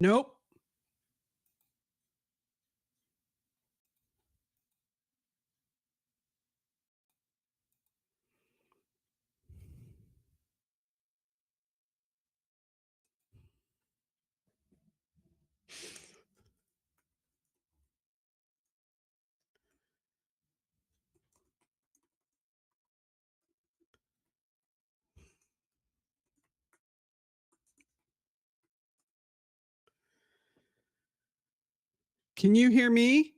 Nope. Can you hear me?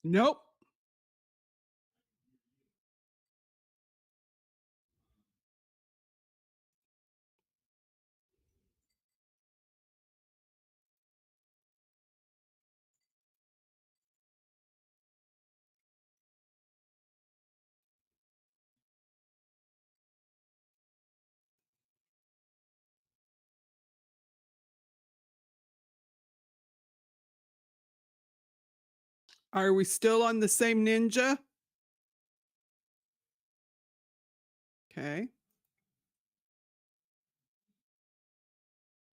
Nope. Are we still on the same ninja? Okay.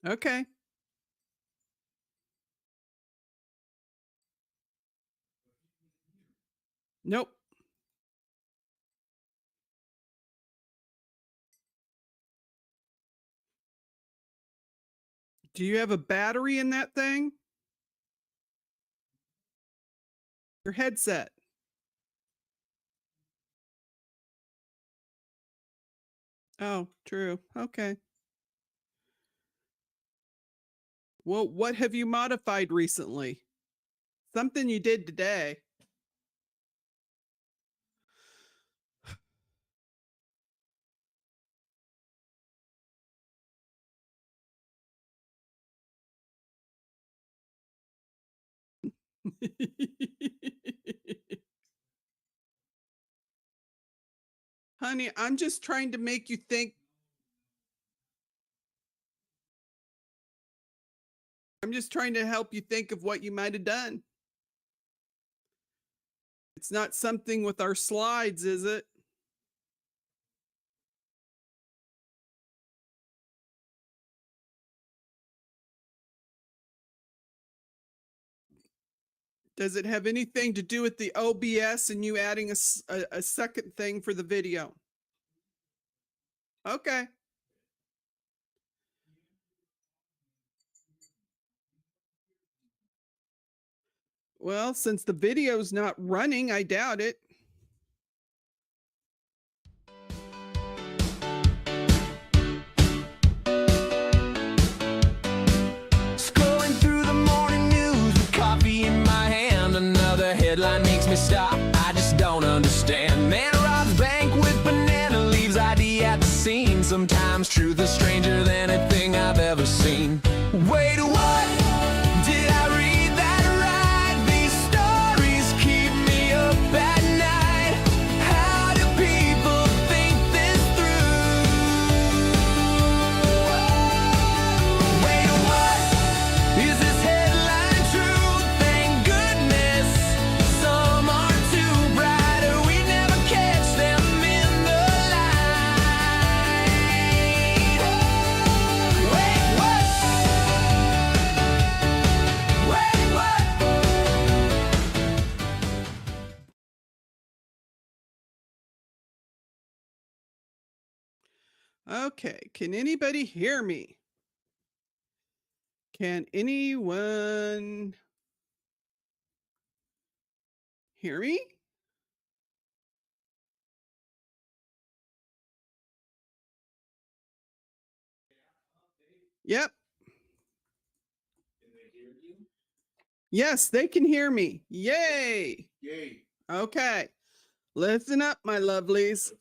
Okay. Nope. Do you have a battery in that thing? Your headset. Oh, true. Okay. Well, what have you modified recently? Something you did today. Honey, I'm just trying to make you think. I'm just trying to help you think of what you might have done. It's not something with our slides, is it? Does it have anything to do with the OBS and you adding a second thing for the video? Okay. Well, since the video's not running, I doubt it. Scrolling through the morning news with coffee in my hand. Another headline makes me stop. I just don't understand. Man robs bank with banana leaves. ID at the scene. Sometimes truth is stranger than anything I've ever seen. Wait, what? Did I read that right? These stories keep me up at night. How do people Okay, can anybody hear me? Can anyone hear me? Yep. Yes, they can hear me. Yay. Yay. Okay. Listen up, my lovelies.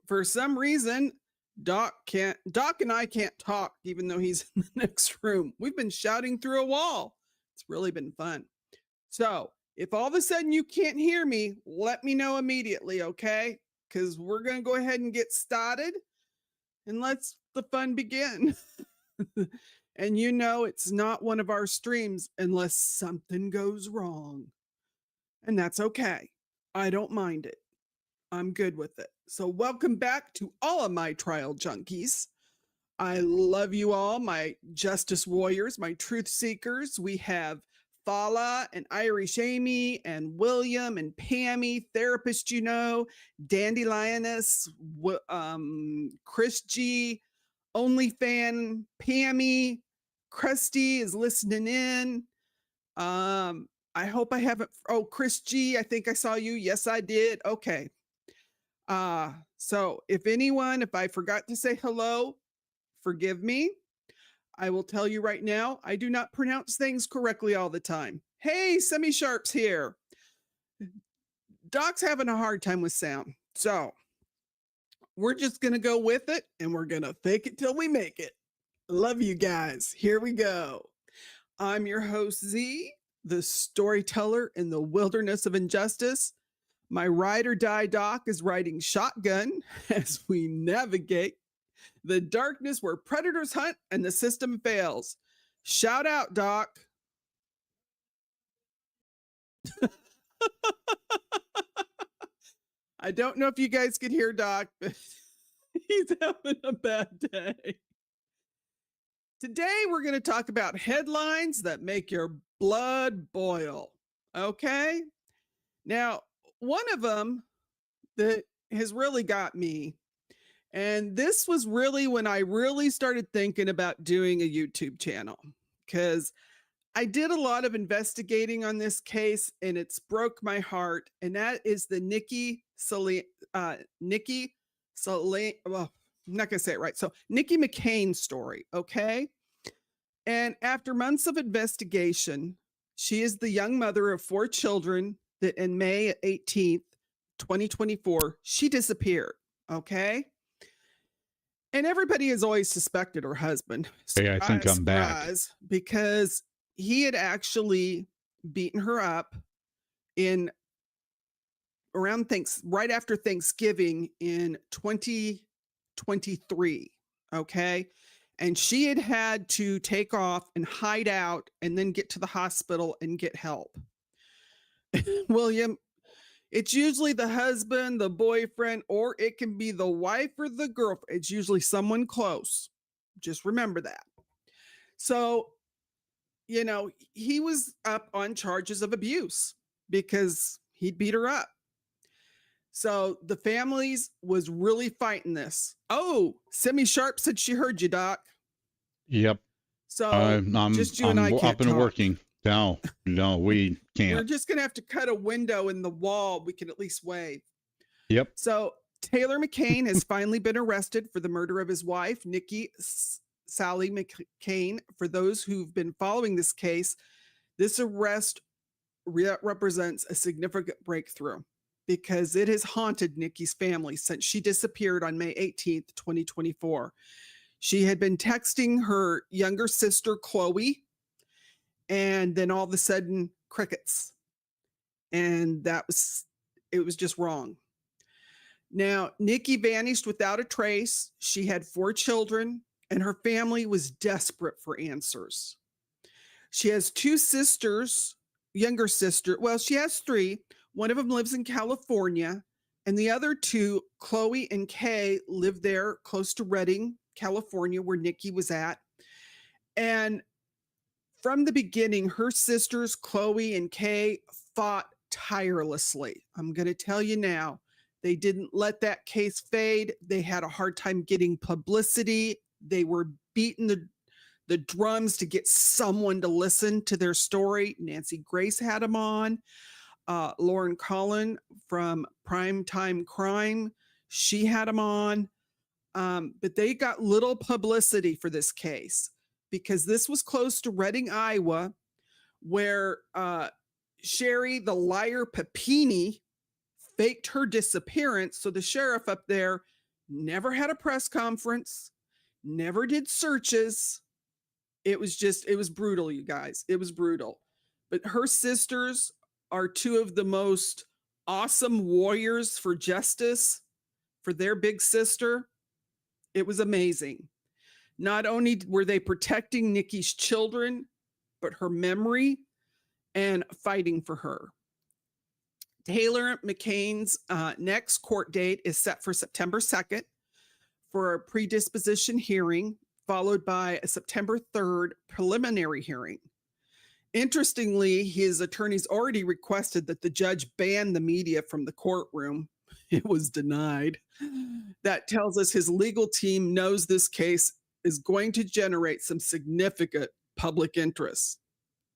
For some reason, Doc and I can't talk, even though he's in the next room. We've been shouting through a wall. It's really been fun. So if all of a sudden you can't hear me, let me know immediately, okay? Because we're going to go ahead and get started and let's the fun begin. And you know, it's not one of our streams unless something goes wrong. And that's okay. I don't mind it. I'm good with it. So welcome back to all of my trial junkies. I love you all, my justice warriors, my truth seekers. We have Fala and Irish Amy and William and Pammy, therapist, you know, Dandelions, Chris G, OnlyFan, Pammy, Krusty is listening in. I hope I haven't. Oh, Chris G, I think I saw you. Yes, I did. Okay. So if I forgot to say hello, forgive me. I will tell you right now, I do not pronounce things correctly all the time. Hey, Semi Sharp's here. Doc's having a hard time with sound. So we're just going to go with it and we're going to fake it till we make it. Love you guys. Here we go. I'm your host, Z, the storyteller in the wilderness of injustice. My ride or die Doc is riding shotgun as we navigate the darkness where predators hunt and the system fails. Shout out, Doc. I don't know if you guys could hear Doc, but he's having a bad day. Today, we're going to talk about headlines that make your blood boil. Okay? Now, one of them that has really got me, and this was really when I really started thinking about doing a YouTube channel, because I did a lot of investigating on this case and it's broke my heart. And that is the Nikki, well, I'm not going to say it right. So Nikki McCain story. Okay. And after months of investigation, she is the young mother of 4 children that in May 18th, 2024, she disappeared. Okay. And everybody has always suspected her husband. Hey, I think I'm back. Because he had actually beaten her up right after Thanksgiving in 2023. Okay. And she had to take off and hide out and then get to the hospital and get help. William, it's usually the husband, the boyfriend, or it can be the wife or the girlfriend. It's usually someone close. Just remember that. So, you know, he was up on charges of abuse because he'd beat her up. So the families was really fighting this. Oh, Semi Sharp said she heard you, Doc. Yep. So I'm just you and I can't up and talk. working. No, we can't. We're just going to have to cut a window in the wall. We can at least wave. Yep. So Taylor McCain has finally been arrested for the murder of his wife, Nikki Sally McCain. For those who've been following this case, this arrest represents a significant breakthrough because it has haunted Nikki's family since she disappeared on May 18th, 2024. She had been texting her younger sister, Chloe, and then all of a sudden, crickets. And it was just wrong. Now, Nikki vanished without a trace. She had 4 children, and her family was desperate for answers. She has 2 sisters, younger sister. Well, she has 3. One of them lives in California, and the other 2, Chloe and Kay, live there close to Redding, California, where Nikki was at. And from the beginning, her sisters, Chloe and Kay, fought tirelessly. I'm going to tell you now, They didn't let that case fade. They had a hard time getting publicity. They were beating the drums to get someone to listen to their story. Nancy Grace had them on. Lauren Collin from Primetime Crime, she had them on. But they got little publicity for this case because this was close to Reading, Iowa, where Sherry the liar Papini faked her disappearance. So the sheriff up there never had a press conference, never did searches. It was brutal, you guys. It was brutal. But her sisters are two of the most awesome warriors for justice for their big sister. It was amazing. Not only were they protecting Nikki's children, but her memory and fighting for her. Taylor McCain's next court date is set for September 2nd for a predisposition hearing, followed by a September 3rd preliminary hearing. Interestingly, his attorneys already requested that the judge ban the media from the courtroom. It was denied. That tells us his legal team knows this case is going to generate some significant public interest.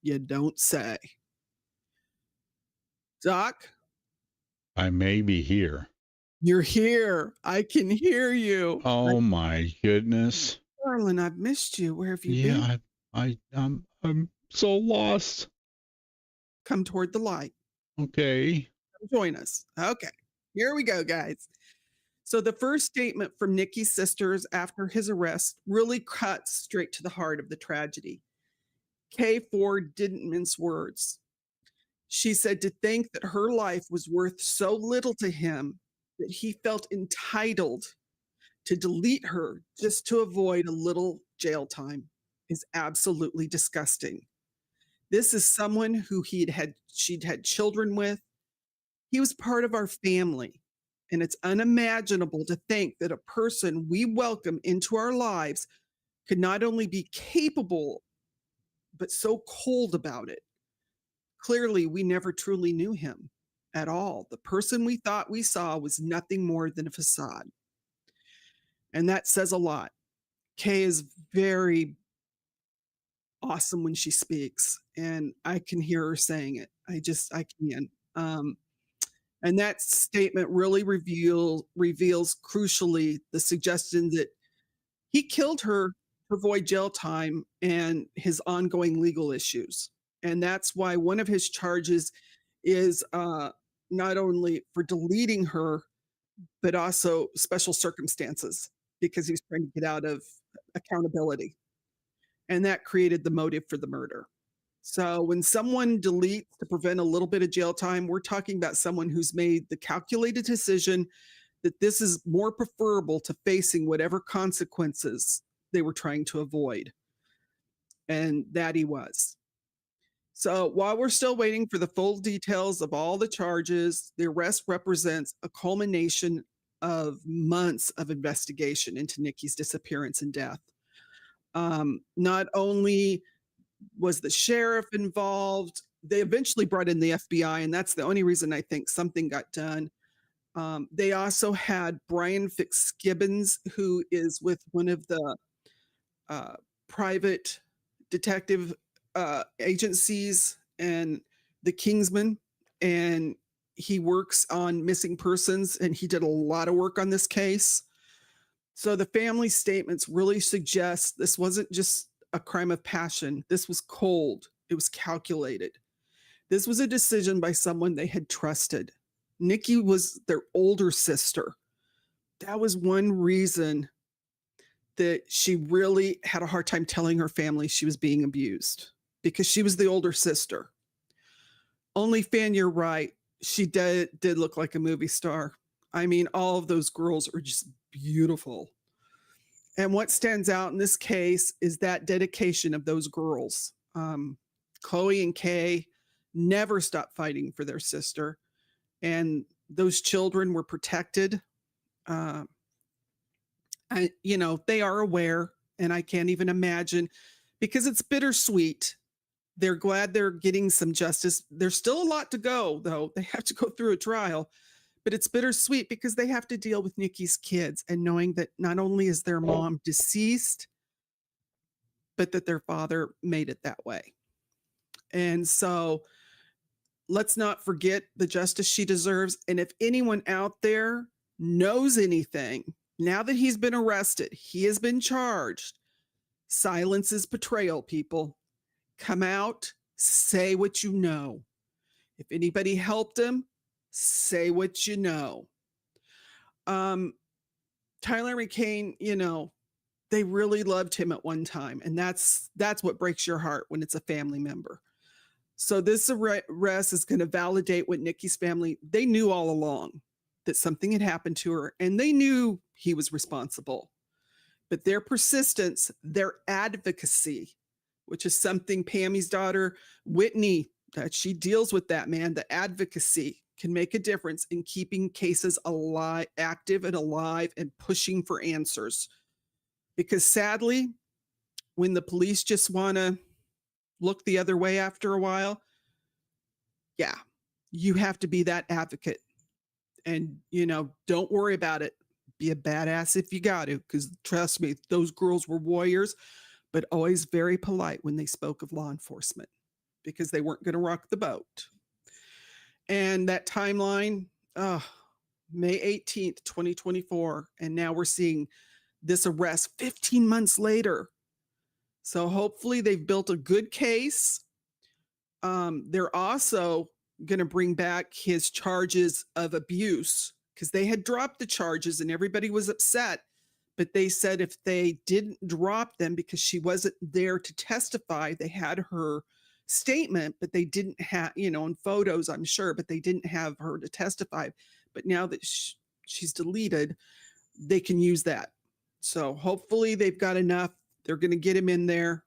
You don't say. Doc? I may be here. You're here. I can hear you. Oh my goodness. Darling, I've missed you. Where have you been? I'm so lost. Come toward the light. Okay. Come join us. Okay. Here we go, guys. So the first statement from Nikki's sisters after his arrest really cuts straight to the heart of the tragedy. Kay Ford didn't mince words. She said to think that her life was worth so little to him that he felt entitled to delete her just to avoid a little jail time is absolutely disgusting. This is someone who she'd had children with. He was part of our family. And it's unimaginable to think that a person we welcome into our lives could not only be capable, but so cold about it. Clearly, we never truly knew him at all. The person we thought we saw was nothing more than a facade. And that says a lot. Kay is very awesome when she speaks, and I can hear her saying it. I can. And that statement really reveals crucially the suggestion that he killed her to avoid jail time and his ongoing legal issues. And that's why one of his charges is not only for deleting her, but also special circumstances, because he's trying to get out of accountability. And that created the motive for the murder. So when someone deletes to prevent a little bit of jail time, we're talking about someone who's made the calculated decision that this is more preferable to facing whatever consequences they were trying to avoid. And that he was. So while we're still waiting for the full details of all the charges, the arrest represents a culmination of months of investigation into Nikki's disappearance and death. Not only was the sheriff involved, they eventually brought in the FBI, and that's the only reason I think something got done. They also had Brian Fitzgibbons, who is with one of the private detective agencies and the Kingsman, and he works on missing persons, and he did a lot of work on this case. So the family statements really suggest this wasn't just a crime of passion. This was cold. It was calculated. This was a decision by someone they had trusted. Nikki was their older sister. That was one reason that she really had a hard time telling her family she was being abused, because she was the older sister. Only Fan, you're right. She did look like a movie star. I mean, all of those girls are just beautiful. And what stands out in this case is that dedication of those girls. Chloe and Kay never stopped fighting for their sister, and those children were protected. They are aware, and I can't even imagine, because it's bittersweet. They're glad they're getting some justice. There's still a lot to go, though. They have to go through a trial, But it's bittersweet because they have to deal with Nikki's kids and knowing that not only is their mom deceased, but that their father made it that way. And so let's not forget the justice she deserves. And if anyone out there knows anything, now that he's been arrested, he has been charged. Silence is betrayal, people. Come out, say what you know. If anybody helped him, say what you know. Tyler McCain, they really loved him at one time. And that's what breaks your heart when it's a family member. So this arrest is going to validate what Nikki's family, they knew all along that something had happened to her and they knew he was responsible. But their persistence, their advocacy, which is something Pammy's daughter, Whitney, that she deals with that, man, the advocacy can make a difference in keeping cases alive, active and alive and pushing for answers. Because sadly, when the police just want to look the other way after a while, yeah, you have to be that advocate. And, don't worry about it. Be a badass if you got to, because trust me, those girls were warriors, but always very polite when they spoke of law enforcement because they weren't going to rock the boat. And that timeline, May 18th, 2024. And now we're seeing this arrest 15 months later. So hopefully they've built a good case. They're also going to bring back his charges of abuse because they had dropped the charges and everybody was upset. But they said if they didn't drop them because she wasn't there to testify, they had her statement, but they didn't have, in photos, I'm sure, but they didn't have her to testify. But now that she's deleted, they can use that. So hopefully they've got enough. They're going to get him in there.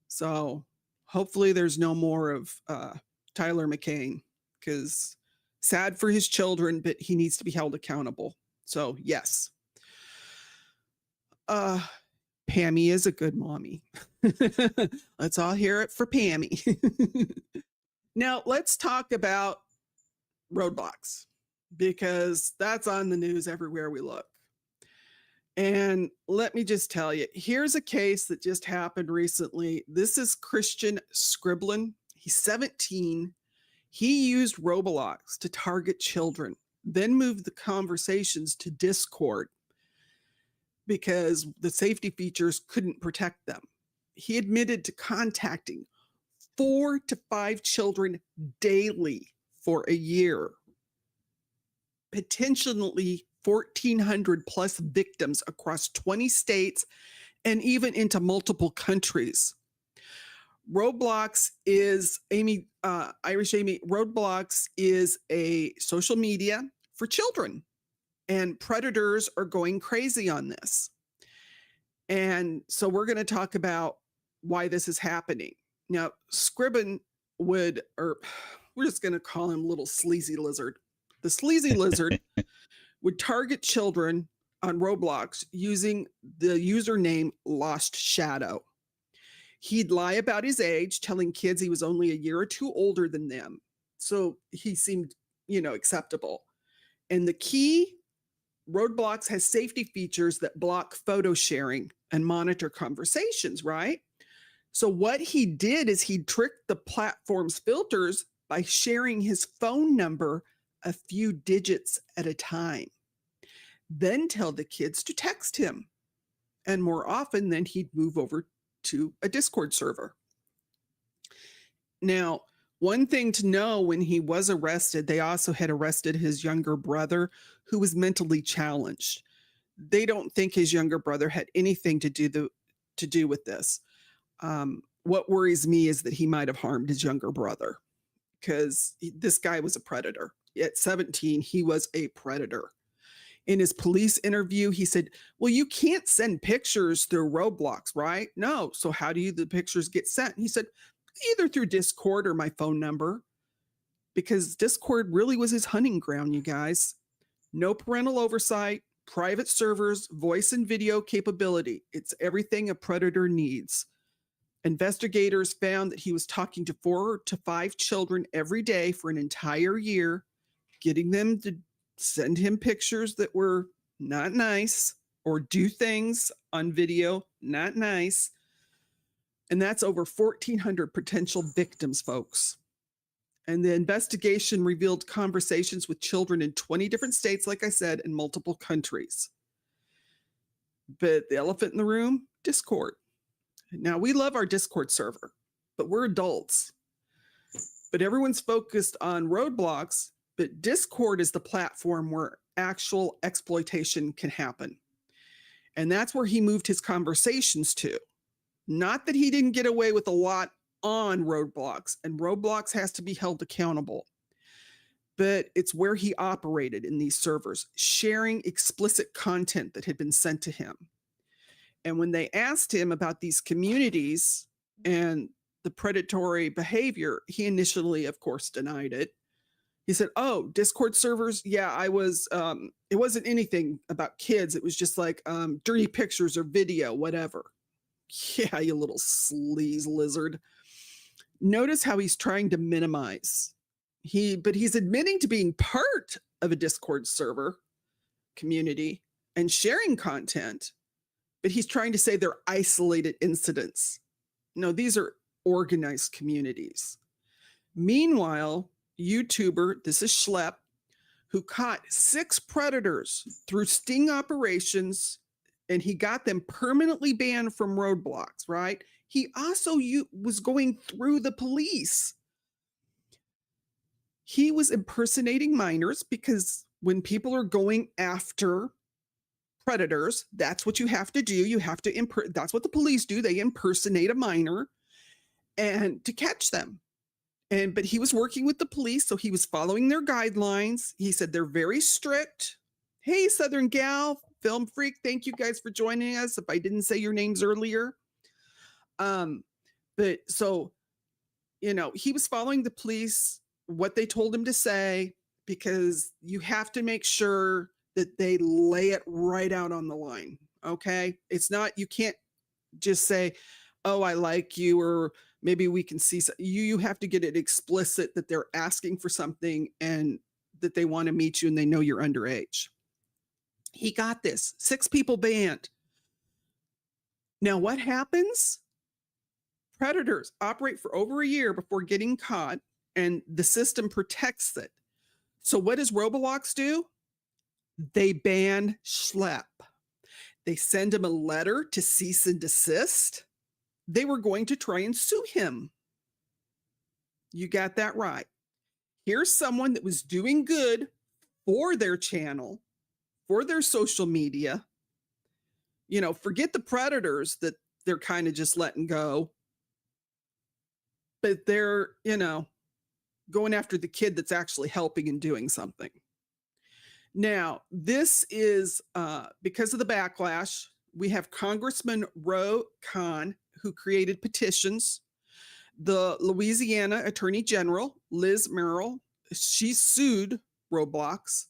So hopefully there's no more of Tyler McCain, because sad for his children, but he needs to be held accountable. So yes. Pammy is a good mommy. Let's all hear it for Pammy. Now let's talk about Roblox, because that's on the news everywhere we look. And let me just tell you, here's a case that just happened recently. This is Christian Scriblin. He's 17. He used Roblox to target children, then moved the conversations to Discord because the safety features couldn't protect them. He admitted to contacting 4 to 5 children daily for a year, potentially 1,400 plus victims across 20 states and even into multiple countries. Roblox is, Irish Amy, Roblox is a social media for children, and predators are going crazy on this. And so we're going to talk about why this is happening. Now, Scribbin we're just going to call him Little Sleazy Lizard. The Sleazy Lizard would target children on Roblox using the username Lost Shadow. He'd lie about his age, telling kids he was only a year or two older than them. So he seemed, acceptable. And the key, Roblox has safety features that block photo sharing and monitor conversations, right? So what he did is he tricked the platform's filters by sharing his phone number a few digits at a time, then tell the kids to text him. And more often than he'd move over to a Discord server. Now, one thing to know, when he was arrested, they also had arrested his younger brother, who was mentally challenged. They don't think his younger brother had anything to do with this. What worries me is that he might have harmed his younger brother, because this guy was a predator. At 17, he was a predator. In his police interview, he said, well, you can't send pictures through Roblox, right? No. So how do the pictures get sent? He said, either through Discord or my phone number, because Discord really was his hunting ground, you guys. No parental oversight, private servers, voice and video capability. It's everything a predator needs. Investigators found that he was talking to 4 to 5 children every day for an entire year, getting them to send him pictures that were not nice or do things on video not nice. And that's over 1,400 potential victims, folks. And the investigation revealed conversations with children in 20 different states, like I said, in multiple countries. But the elephant in the room, Discord. Now, we love our Discord server, but we're adults. But everyone's focused on Roblox, but Discord is the platform where actual exploitation can happen. And that's where he moved his conversations to. Not that he didn't get away with a lot on Roblox, and Roblox has to be held accountable. But it's where he operated in these servers, sharing explicit content that had been sent to him. And when they asked him about these communities and the predatory behavior, he initially, of course, denied it. He said, oh, Discord servers, yeah, I was, it wasn't anything about kids. It was just like dirty pictures or video, whatever. Yeah, you little sleaze lizard. Notice how he's trying to minimize. But he's admitting to being part of a Discord server community and sharing content, but he's trying to say they're isolated incidents. No, these are organized communities. Meanwhile, YouTuber, this is Schlepp, who caught 6 predators through sting operations, and he got them permanently banned from Roblox, right? He also was going through the police. He was impersonating minors because when people are going after predators, that's what you have to do. You have to that's what the police do. They impersonate a minor and to catch them. But he was working with the police, so he was following their guidelines. He said they're very strict. Hey, Southern Gal, Film Freak, thank you guys for joining us. If I didn't say your names earlier. But so, you know, he was following the police, what they told him to say, because you have to make sure that they lay it right out on the line. Okay. It's not, you can't just say, oh, I like you, or maybe we can see. You have to get it explicit that they're asking for something and that they want to meet you and they know you're underage. He got this. 6 people banned. Now, what happens? Predators operate for over a year before getting caught, and the system protects it. So what does Roblox do? They ban Schlepp. They send him a letter to cease and desist. They were going to try and sue him. You got that right. Here's someone that was doing good for their channel, for their social media. You know, forget the predators that they're kind of just letting go. But they're, you know, going after the kid that's actually helping and doing something. Now, this is because of the backlash. We have Congressman Ro Khan, who created petitions. The Louisiana Attorney General, Liz Merrill, she sued Roblox.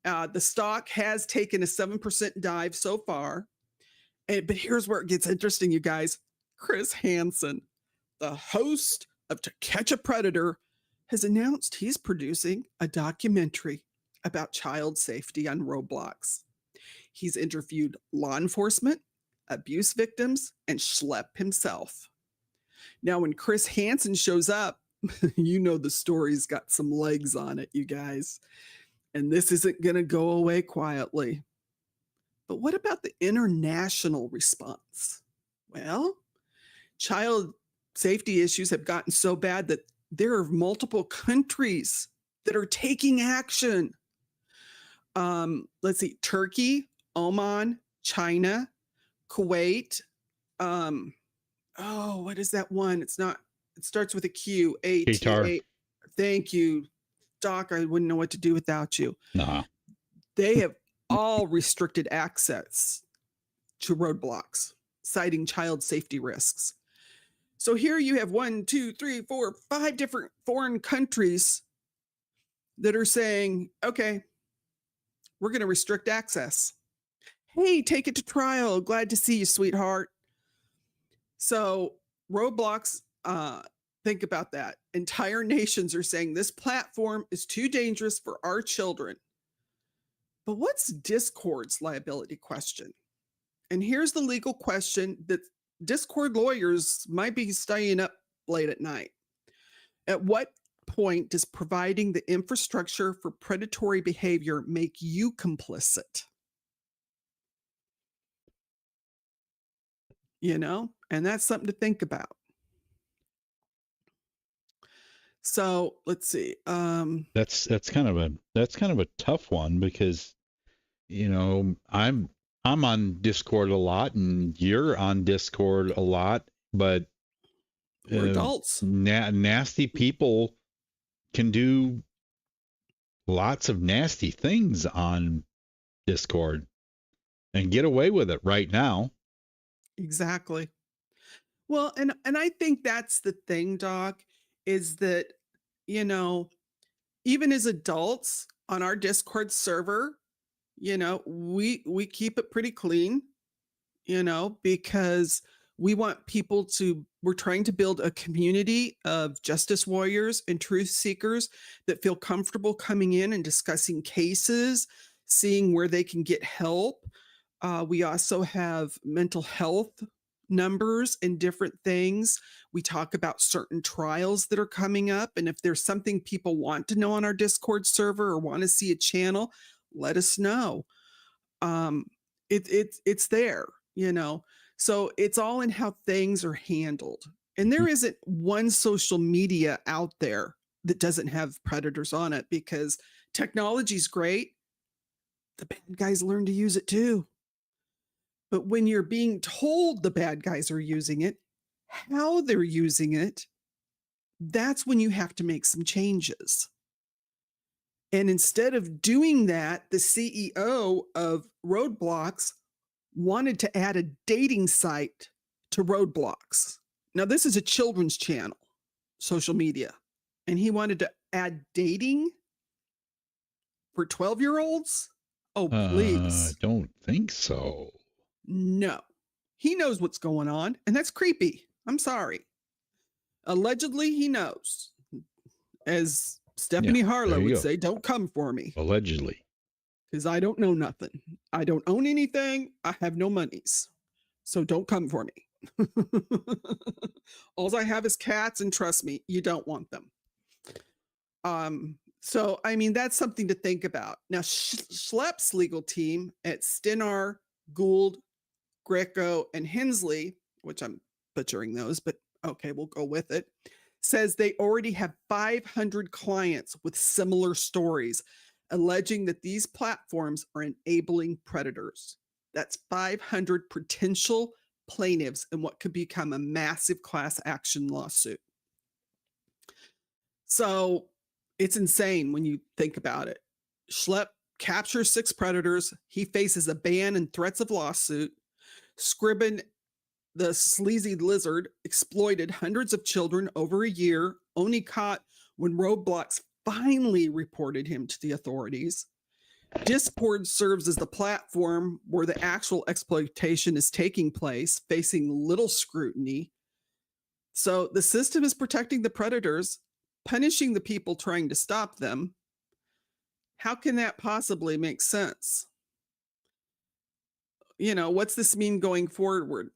The stock has taken a 7% dive so far. But here's where it gets interesting, you guys. Chris Hansen, the host of To Catch a Predator, has announced he's producing a documentary about child safety on Roblox. He's interviewed law enforcement, abuse victims, and Schlepp himself. Now, when Chris Hansen shows up, you know the story's got some legs on it, you guys. And this isn't going to go away quietly. But what about the international response? Well, child safety issues have gotten so bad that there are multiple countries that are taking action. Let's see, Turkey, Oman, China, Kuwait. What is that one? It starts with a Q. Qatar. Thank you, Doc. I wouldn't know what to do without you. Nah. They have all restricted access to Roblox, citing child safety risks. So here you have 1, 2, 3, 4, 5 different foreign countries that are saying, okay, we're going to restrict access. Hey, take it to trial. Glad to see you, sweetheart. So Roblox, think about that. Entire nations are saying this platform is too dangerous for our children. But what's Discord's liability question? And here's the legal question that Discord lawyers might be staying up late at night. At what point does providing the infrastructure for predatory behavior make you complicit? You know, and that's something to think about. So let's see. That's kind of a tough one because, you know, I'm on Discord a lot and you're on Discord a lot, but we're adults. Nasty people can do lots of nasty things on Discord and get away with it right now. Exactly. Well, and I think that's the thing, Doc, is that, you know, even as adults on our Discord server, you know, we keep it pretty clean, you know, because we want people to, we're trying to build a community of justice warriors and truth seekers that feel comfortable coming in and discussing cases, seeing where they can get help. We also have mental health numbers and different things. We talk about certain trials that are coming up. And if there's something people want to know on our Discord server or want to see a channel, let us know. It's there, you know. So it's all in how things are handled. And there isn't one social media out there that doesn't have predators on it, because technology's great. The bad guys learn to use it too. But when you're being told the bad guys are using it, how they're using it, that's when you have to make some changes. And instead of doing that, the CEO of Roblox wanted to add a dating site to Roblox. Now, this is a children's channel, social media, and he wanted to add dating for 12-year-olds? Oh, please. I don't think so. No. He knows what's going on, and that's creepy. I'm sorry. Allegedly, he knows. As Stephanie Harlow would say, don't come for me. Allegedly. Because I don't know nothing. I don't own anything. I have no monies. So don't come for me. All I have is cats, and trust me, you don't want them. So, I mean, that's something to think about. Now, Schlepp's legal team at Stenar, Gould, Greco, and Hensley, which I'm butchering those, but okay, we'll go with it, says they already have 500 clients with similar stories, alleging that these platforms are enabling predators. That's 500 potential plaintiffs in what could become a massive class action lawsuit. So it's insane when you think about it. Schlepp captures 6 predators. He faces a ban and threats of lawsuit. Scribbin, the sleazy lizard, exploited hundreds of children over a year, only caught when Roblox finally reported him to the authorities. Discord serves as the platform where the actual exploitation is taking place, facing little scrutiny. So the system is protecting the predators, punishing the people trying to stop them. How can that possibly make sense? You know, what's this mean going forward?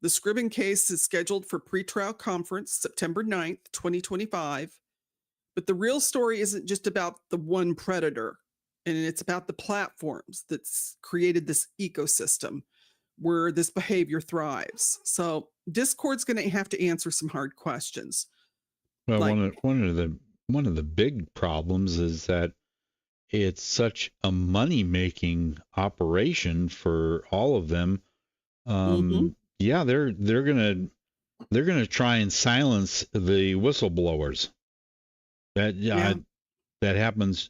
The Scribbin case is scheduled for pretrial conference September 9th, 2025. But the real story isn't just about the one predator, and it's about the platforms that's created this ecosystem where this behavior thrives. So Discord's going to have to answer some hard questions. Well, one of the big problems is that it's such a money-making operation for all of them. Yeah, they're gonna try and silence the whistleblowers. That happens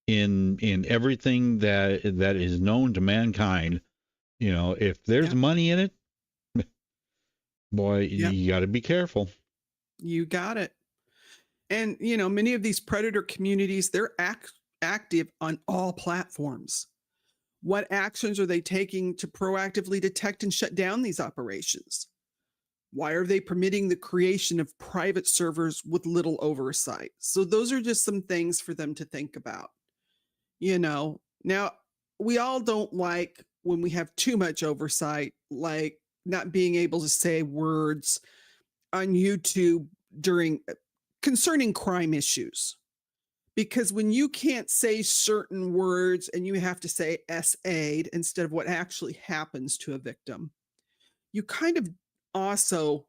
in everything that is known to mankind. You know, if there's money in it, boy, you got to be careful. You got it. And you know, many of these predator communities, they're active on all platforms. What actions are they taking to proactively detect and shut down these operations? Why are they permitting the creation of private servers with little oversight? So those are just some things for them to think about. You know, now we all don't like when we have too much oversight, like not being able to say words on YouTube concerning crime issues. Because when you can't say certain words and you have to say SA'd instead of what actually happens to a victim, you kind of also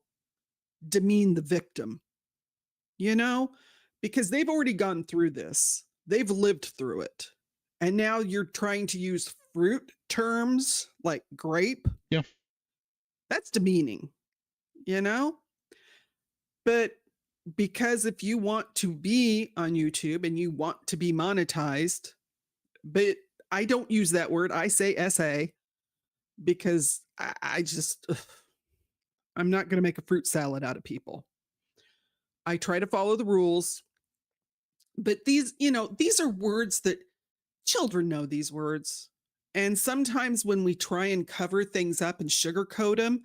demean the victim, because they've already gone through this. They've lived through it. And now you're trying to use fruit terms like grape. Yeah. That's demeaning, But because if you want to be on YouTube and you want to be monetized, but I don't use that word. I say SA because I'm not going to make a fruit salad out of people. I try to follow the rules, but these are words that children know these words. And sometimes when we try and cover things up and sugarcoat them,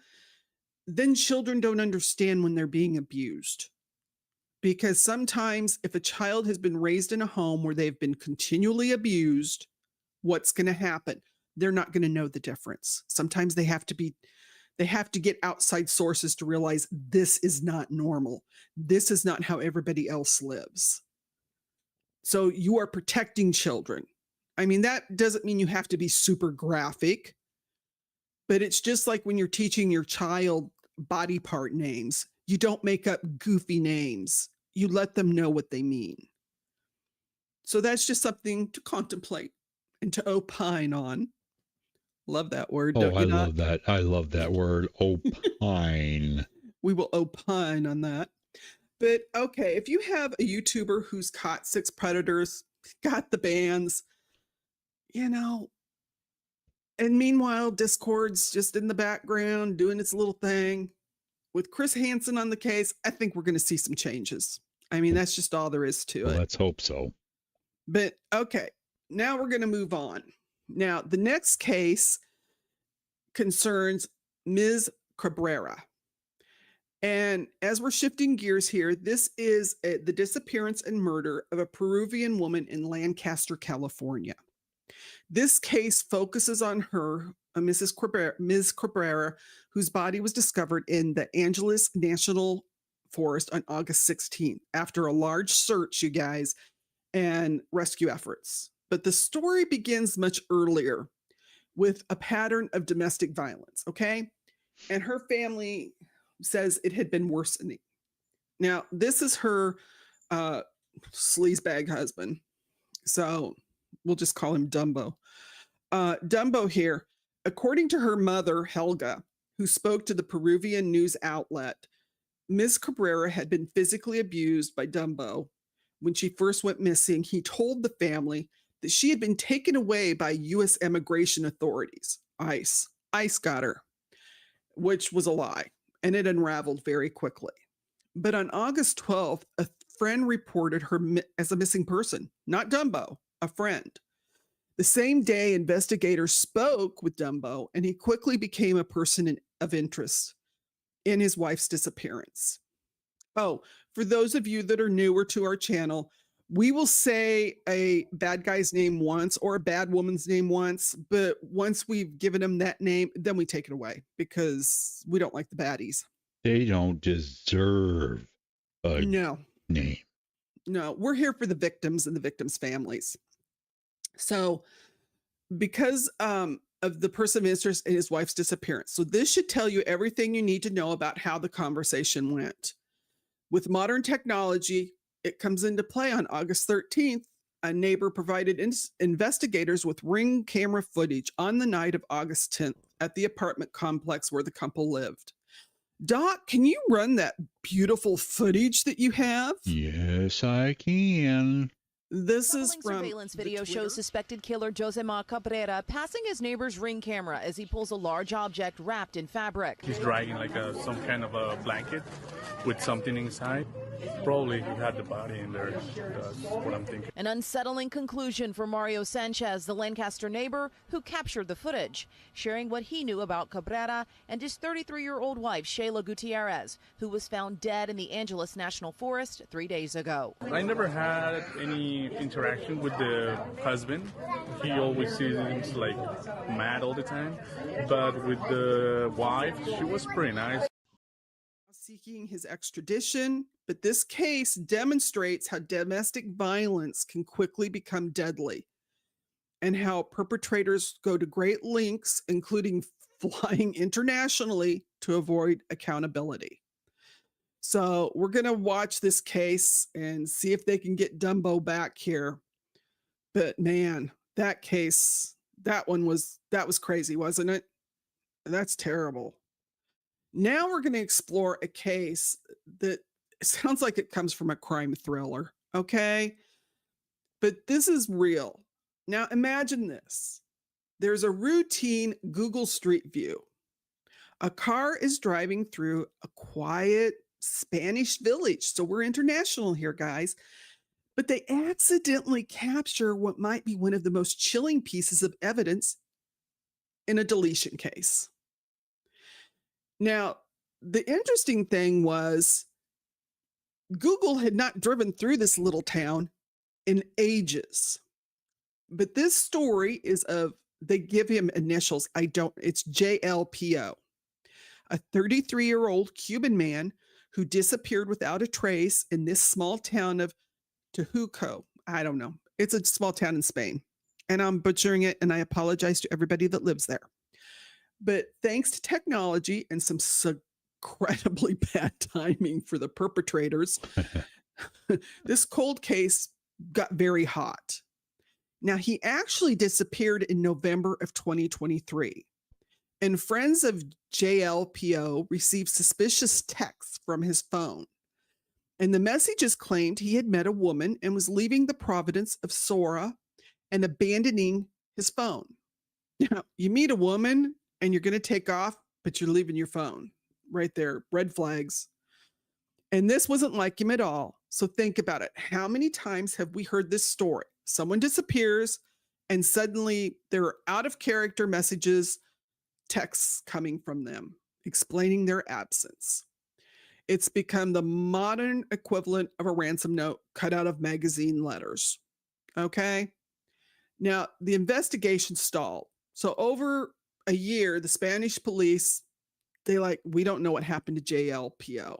then children don't understand when they're being abused. Because sometimes if a child has been raised in a home where they've been continually abused, what's going to happen? They're not going to know the difference. Sometimes they have to get outside sources to realize this is not normal. This is not how everybody else lives. So you are protecting children. I mean, that doesn't mean you have to be super graphic, but it's just like when you're teaching your child body part names. You don't make up goofy names. You let them know what they mean. So that's just something to contemplate and to opine on. Love that word. Oh, I love that. I love that word, opine. We will opine on that. But okay, if you have a YouTuber who's caught 6 predators, got the bans, and meanwhile, Discord's just in the background doing its little thing. With Chris Hansen on the case, I think we're going to see some changes. I mean, that's just all there is to it. Let's hope so. But okay, now we're going to move on. Now, the next case concerns Ms. Cabrera. And as we're shifting gears here, this is the disappearance and murder of a Peruvian woman in Lancaster, California. This case focuses on her, Ms. Cabrera, whose body was discovered in the Angeles National Forest on August 16th after a large search, you guys, and rescue efforts. But the story begins much earlier with a pattern of domestic violence, okay? And her family says it had been worsening. Now, this is her sleazebag husband. So we'll just call him Dumbo. Dumbo here, according to her mother, Helga, who spoke to the Peruvian news outlet, Ms. Cabrera had been physically abused by Dumbo. When she first went missing, he told the family that she had been taken away by U.S. immigration authorities, ICE. ICE got her, which was a lie, and it unraveled very quickly. But on August 12th, a friend reported her as a missing person, not Dumbo, a friend. The same day, investigators spoke with Dumbo, and he quickly became a person of interest in his wife's disappearance. Oh, for those of you that are newer to our channel, we will say a bad guy's name once or a bad woman's name once, but once we've given them that name, then we take it away because we don't like the baddies. They don't deserve a name. No, we're here for the victims and the victims' families. So because of the person of interest in his wife's disappearance. So this should tell you everything you need to know about how the conversation went. With modern technology, it comes into play on August 13th. A neighbor provided investigators with ring camera footage on the night of August 10th at the apartment complex where the couple lived. Doc, can you run that beautiful footage that you have? Yes, I can. This is from surveillance video shows suspected killer Josemar Cabrera passing his neighbor's ring camera as he pulls a large object wrapped in fabric. He's dragging like some kind of a blanket with something inside. Probably he had the body in there. That's what I'm thinking. An unsettling conclusion for Mario Sanchez, the Lancaster neighbor who captured the footage, sharing what he knew about Cabrera and his 33-year-old wife, Shayla Gutierrez, who was found dead in the Angeles National Forest 3 days ago. I never had any interaction with the husband. He always seems like mad all the time. But with the wife, she was pretty nice. Seeking his extradition, but this case demonstrates how domestic violence can quickly become deadly and how perpetrators go to great lengths, including flying internationally, to avoid accountability. So we're going to watch this case and see if they can get Dumbo back here. But man, that case, that was crazy, wasn't it? That's terrible. Now we're going to explore a case that sounds like it comes from a crime thriller, okay? But this is real. Now imagine this. There's a routine Google Street View. A car is driving through a quiet Spanish village. So we're international here, guys. But they accidentally capture what might be one of the most chilling pieces of evidence in a deletion case. Now, the interesting thing was Google had not driven through this little town in ages. But this story is of, they give him initials. It's JLPO, a 33-year-old Cuban man who disappeared without a trace in this small town of Tejuco. I don't know. It's a small town in Spain. And I'm butchering it, and I apologize to everybody that lives there. But thanks to technology and some incredibly bad timing for the perpetrators, this cold case got very hot. Now, he actually disappeared in November of 2023. And friends of JLPO received suspicious texts from his phone. And the messages claimed he had met a woman and was leaving the province of Sora and abandoning his phone. Now, you meet a woman and you're going to take off, but you're leaving your phone right there. Red flags. And this wasn't like him at all. So think about it. How many times have we heard this story? Someone disappears and suddenly there are out of character messages, texts coming from them explaining their absence. It's become the modern equivalent of a ransom note cut out of magazine letters. Okay. Now, the investigation stalled. So over a year, the Spanish police, we don't know what happened to JLPO.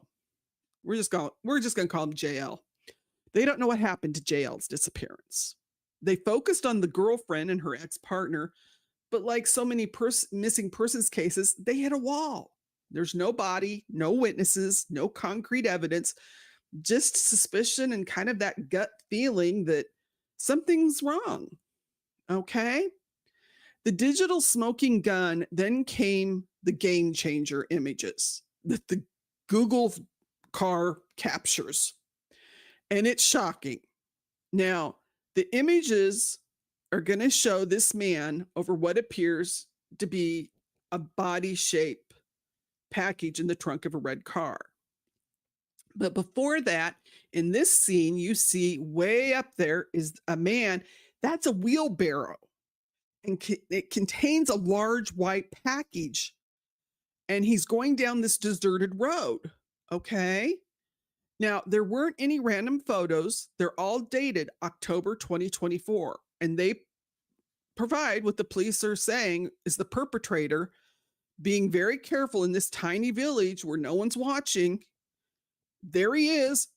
We're just going to call him JL. They don't know what happened to JL's disappearance. They focused on the girlfriend and her ex-partner, but like so many missing persons cases, they hit a wall. There's no body, no witnesses, no concrete evidence, just suspicion and kind of that gut feeling that something's wrong. Okay? The digital smoking gun, then came the game changer images that the Google car captures. And it's shocking. Now, the images are going to show this man over what appears to be a body shape package in the trunk of a red car. But before that, in this scene, you see way up there is a man. That's a wheelbarrow. And it contains a large white package. And he's going down this deserted road. Okay. Now, there weren't any random photos. They're all dated October 2024. And they provide what the police are saying is the perpetrator being very careful in this tiny village where no one's watching. There he is,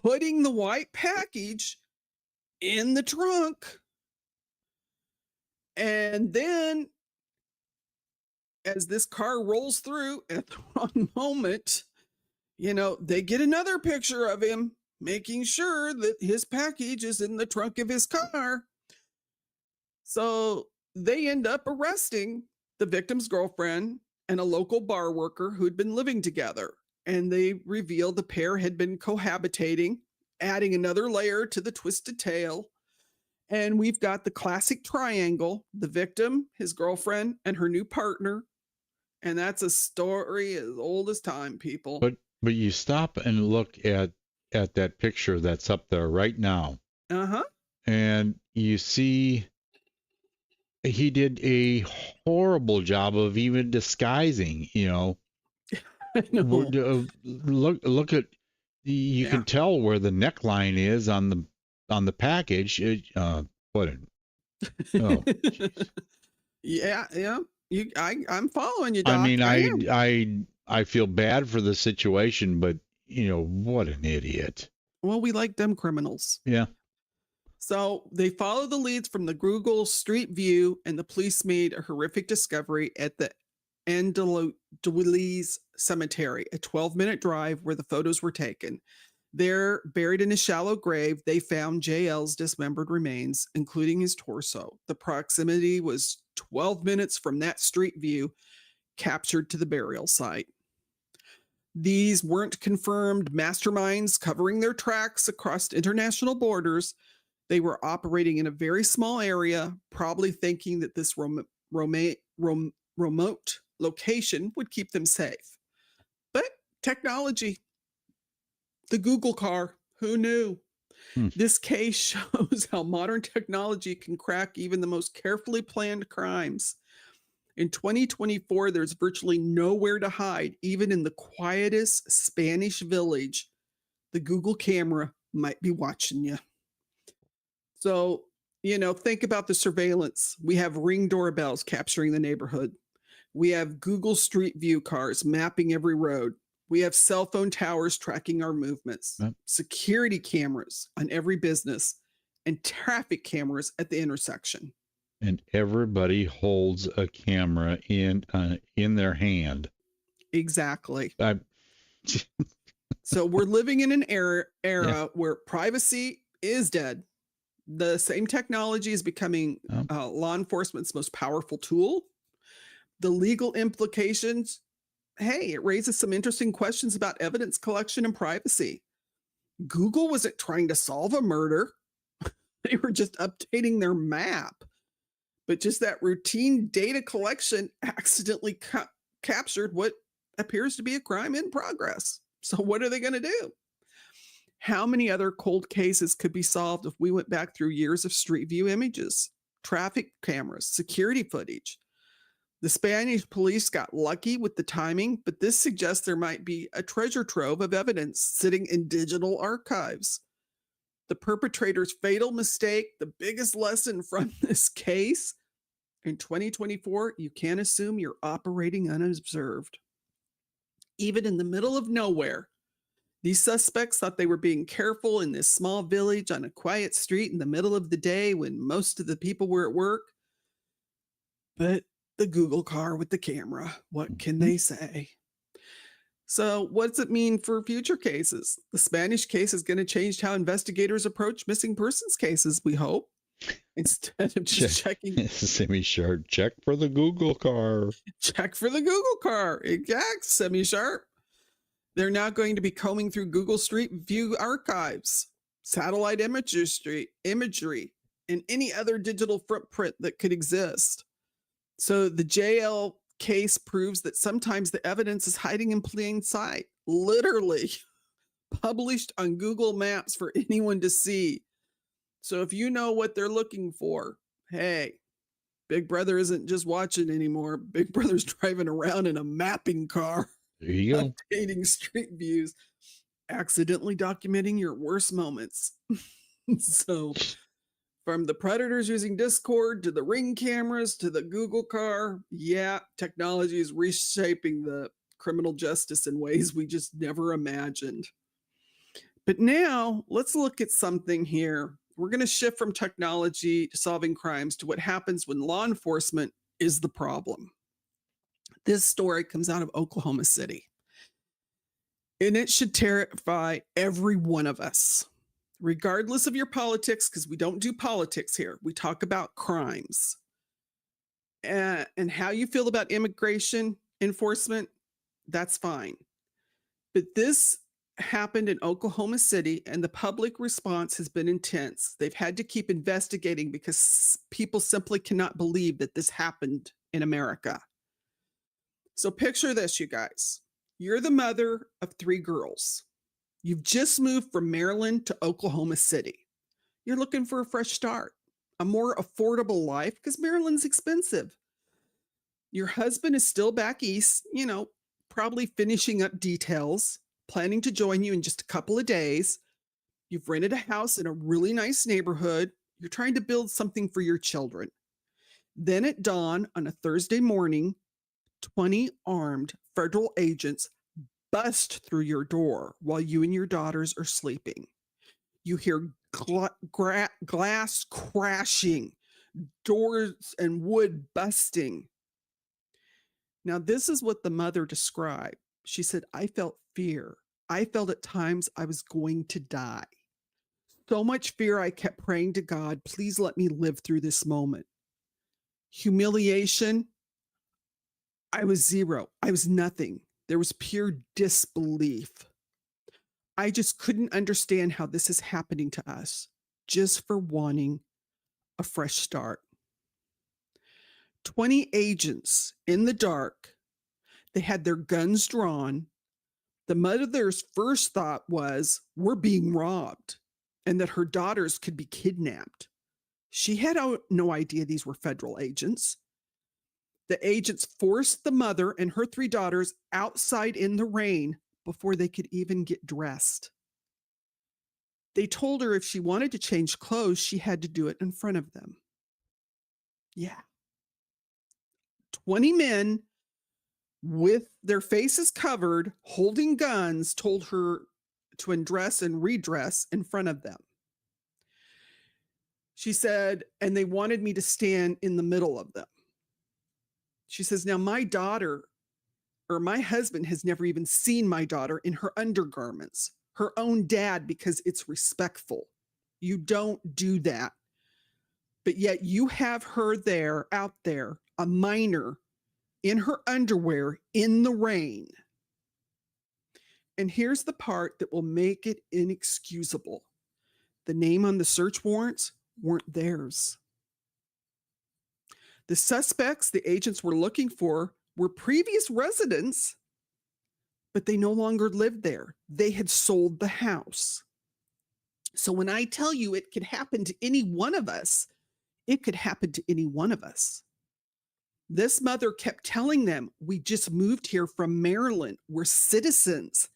putting the white package in the trunk. And then as this car rolls through at the wrong moment, they get another picture of him making sure that his package is in the trunk of his car. So they end up arresting the victim's girlfriend and a local bar worker who'd been living together. And they revealed the pair had been cohabitating, adding another layer to the twisted tale. And we've got the classic triangle, the victim, his girlfriend, and her new partner. And that's a story as old as time, people. But you stop and look at at that picture that's up there right now, Uh-huh. and you see he did a horrible job of even disguising, I know. Look at, you Yeah. can tell where the neckline is on the package. What an, oh, Yeah, yeah. I'm following you, I Doc. mean, I am. I feel bad for the situation, but what an idiot. Well, we like dumb criminals. Yeah. So they followed the leads from the Google Street View, and the police made a horrific discovery at the Andaluiz Cemetery, a 12-minute drive where the photos were taken. There, buried in a shallow grave, they found JL's dismembered remains, including his torso. The proximity was 12 minutes from that street view captured to the burial site. These weren't confirmed masterminds covering their tracks across international borders. They were operating in a very small area, probably thinking that this remote location would keep them safe. But technology, the Google car, who knew? This case shows how modern technology can crack even the most carefully planned crimes. In 2024, there's virtually nowhere to hide, even in the quietest Spanish village. The Google camera might be watching you. So, think about the surveillance. We have Ring doorbells capturing the neighborhood. We have Google Street View cars mapping every road. We have cell phone towers tracking our movements, security cameras on every business, and traffic cameras at the intersection. And everybody holds a camera in their hand. Exactly. So we're living in an era where privacy is dead. The same technology is becoming law enforcement's most powerful tool. The legal implications, hey, it raises some interesting questions about evidence collection and privacy. Google wasn't trying to solve a murder. They were just updating their map. But just that routine data collection accidentally captured what appears to be a crime in progress. So what are they going to do? How many other cold cases could be solved if we went back through years of street view images, traffic cameras, security footage? The Spanish police got lucky with the timing, but this suggests there might be a treasure trove of evidence sitting in digital archives. The perpetrator's fatal mistake, the biggest lesson from this case, in 2024, you can't assume you're operating unobserved. Even in the middle of nowhere, these suspects thought they were being careful in this small village on a quiet street in the middle of the day when most of the people were at work. But the Google car with the camera, what can they say? So what does it mean for future cases? The Spanish case is going to change how investigators approach missing persons cases, we hope. Instead of just checking. Semi-sharp, check for the Google car. Check for the Google car. Exact, semi-sharp. They're now going to be combing through Google Street View archives, satellite imagery, and any other digital footprint that could exist. So the JL case proves that sometimes the evidence is hiding in plain sight, literally published on Google Maps for anyone to see. So if you know what they're looking for, hey, Big Brother isn't just watching anymore. Big Brother's driving around in a mapping car. There you go. Updating street views, accidentally documenting your worst moments. So from the predators using Discord to the Ring cameras to the Google car, yeah, technology is reshaping the criminal justice in ways we just never imagined. But now let's look at something here. We're going to shift from technology to solving crimes to what happens when law enforcement is the problem. This story comes out of Oklahoma City, and it should terrify every one of us, regardless of your politics, because we don't do politics here. We talk about crimes. And how you feel about immigration enforcement, that's fine. But this happened in Oklahoma City, and the public response has been intense. They've had to keep investigating because people simply cannot believe that this happened in America. So picture this, you guys. You're the mother of 3 girls. You've just moved from Maryland to Oklahoma City. You're looking for a fresh start, a more affordable life because Maryland's expensive. Your husband is still back east, probably finishing up details, planning to join you in just a couple of days. You've rented a house in a really nice neighborhood. You're trying to build something for your children. Then at dawn on a Thursday morning, 20 armed federal agents bust through your door while you and your daughters are sleeping. You hear glass crashing, doors and wood busting. Now, this is what the mother described. She said, I felt fear. I felt at times I was going to die. So much fear, I kept praying to God, please let me live through this moment. Humiliation, I was zero. I was nothing. There was pure disbelief. I just couldn't understand how this is happening to us just for wanting a fresh start. 20 agents in the dark. They had their guns drawn. The mother's first thought was, we're being robbed, and that her daughters could be kidnapped. She had no idea these were federal agents. The agents forced the mother and her 3 daughters outside in the rain before they could even get dressed. They told her if she wanted to change clothes, she had to do it in front of them. Yeah. 20 men with their faces covered, holding guns, told her to undress and redress in front of them. She said, and they wanted me to stand in the middle of them. She says, now my daughter or my husband has never even seen my daughter in her undergarments, her own dad, because it's respectful. You don't do that. But yet you have her there, out there, a minor in her underwear in the rain. And here's the part that will make it inexcusable. The name on the search warrants weren't theirs. The suspects the agents were looking for were previous residents, but they no longer lived there. They had sold the house. So when I tell you it could happen to any one of us, it could happen to any one of us. This mother kept telling them, we just moved here from Maryland. We're citizens.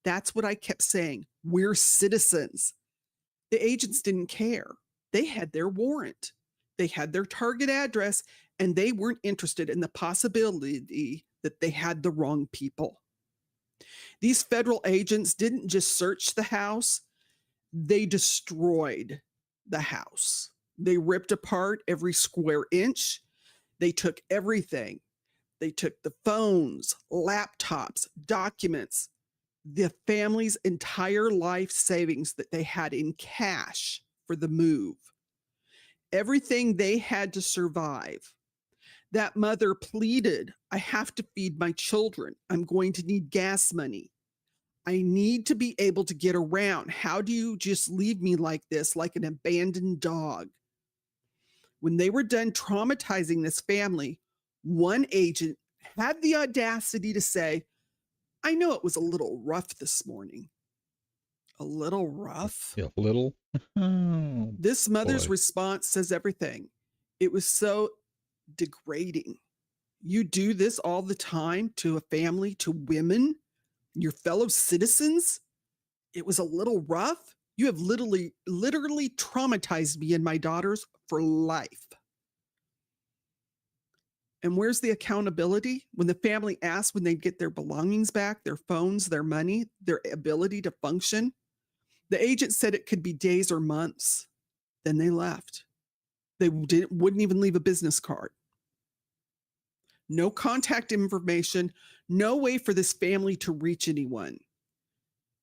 That's what I kept saying. We're citizens. The agents didn't care. They had their warrant. They had their target address, and they weren't interested in the possibility that they had the wrong people. These federal agents didn't just search the house. They destroyed the house. They ripped apart every square inch. They took everything. They took the phones, laptops, documents, the family's entire life savings that they had in cash for the move. Everything they had to survive. That mother pleaded, I have to feed my children. I'm going to need gas money. I need to be able to get around. How do you just leave me like this, like an abandoned dog? When they were done traumatizing this family, one agent had the audacity to say, I know it was a little rough this morning. A little rough? A little? Oh, this mother's boy. response says everything. It was so degrading. You do this all the time to a family, to women, your fellow citizens. It was a little rough. You have literally traumatized me and my daughters for life. And where's the accountability? When the family asked when they'd get their belongings back, their phones, their money, their ability to function, the agent said it could be days or months. Then they left. They wouldn't even leave a business card. No contact information, no way for this family to reach anyone.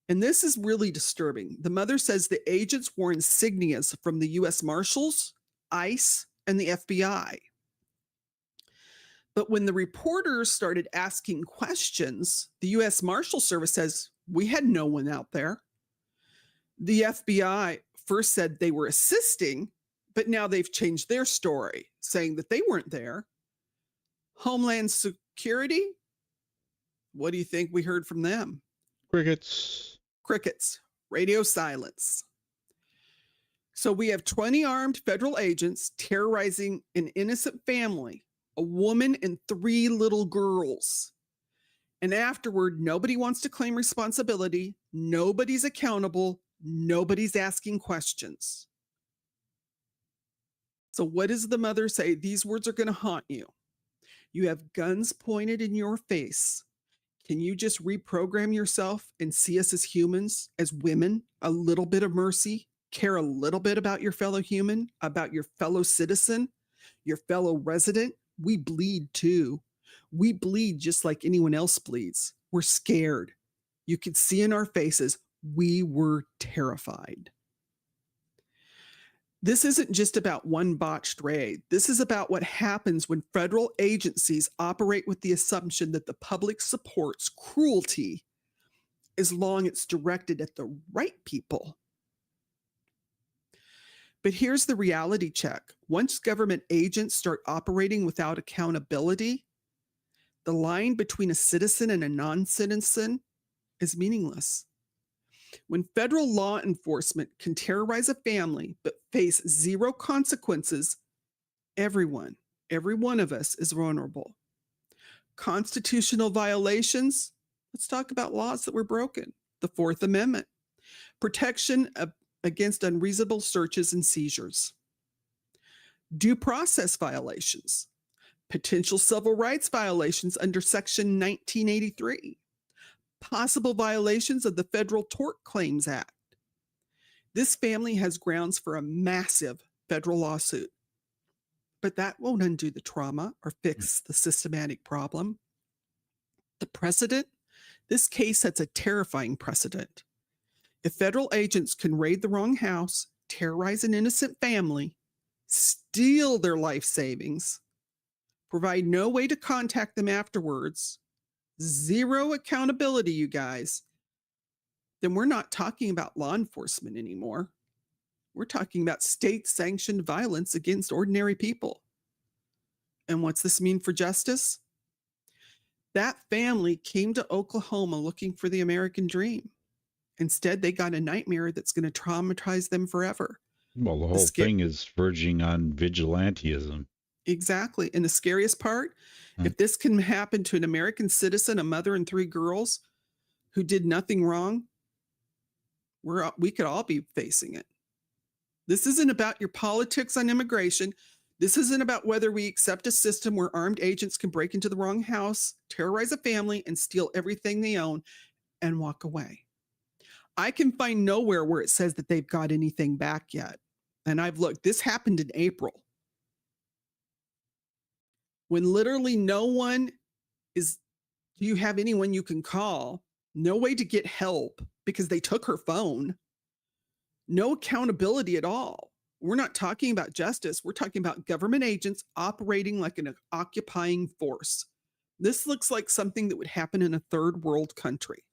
And this is really disturbing. The mother says the agents wore insignias from the U.S. Marshals, ICE, and the FBI. But when the reporters started asking questions, the U.S. Marshal Service says, we had no one out there. The FBI first said they were assisting, but now they've changed their story, saying that they weren't there. Homeland Security? What do you think we heard from them? Crickets. Crickets, radio silence. So we have 20 armed federal agents terrorizing an innocent family, a woman and 3 little girls. And afterward, nobody wants to claim responsibility. Nobody's accountable. Nobody's asking questions. So what does the mother say? These words are going to haunt you. You have guns pointed in your face. Can you just reprogram yourself and see us as humans, as women, a little bit of mercy, care a little bit about your fellow human, about your fellow citizen, your fellow resident? We bleed too. We bleed just like anyone else bleeds. We're scared. You could see in our faces, we were terrified. This isn't just about one botched raid. This is about what happens when federal agencies operate with the assumption that the public supports cruelty as long as it's directed at the right people. But here's the reality check. Once government agents start operating without accountability, the line between a citizen and a non-citizen is meaningless. When federal law enforcement can terrorize a family but face 0 consequences, every one of us is vulnerable. Constitutional violations, let's talk about laws that were broken. The 4th Amendment, protection against unreasonable searches and seizures. Due process violations, potential civil rights violations under Section 1983. Possible violations of the Federal Tort Claims Act. This family has grounds for a massive federal lawsuit, but that won't undo the trauma or fix the systematic problem. The precedent, this case sets a terrifying precedent. If federal agents can raid the wrong house, terrorize an innocent family, steal their life savings, provide no way to contact them afterwards, 0 accountability, you guys, then we're not talking about law enforcement anymore. We're talking about state-sanctioned violence against ordinary people. And what's this mean for justice? That family came to Oklahoma looking for the American dream. Instead, they got a nightmare that's going to traumatize them forever. Well, the whole thing is verging on vigilantism. Exactly. And the scariest part, if this can happen to an American citizen, a mother and 3 girls who did nothing wrong, we could all be facing it. This isn't about your politics on immigration. This isn't about whether we accept a system where armed agents can break into the wrong house, terrorize a family, and steal everything they own and walk away. I can find nowhere where it says that they've got anything back yet. And I've looked, this happened in April, when literally no one is, do you have anyone you can call? No way to get help because they took her phone. No accountability at all. We're not talking about justice. We're talking about government agents operating like an occupying force. This looks like something that would happen in a 3rd world country.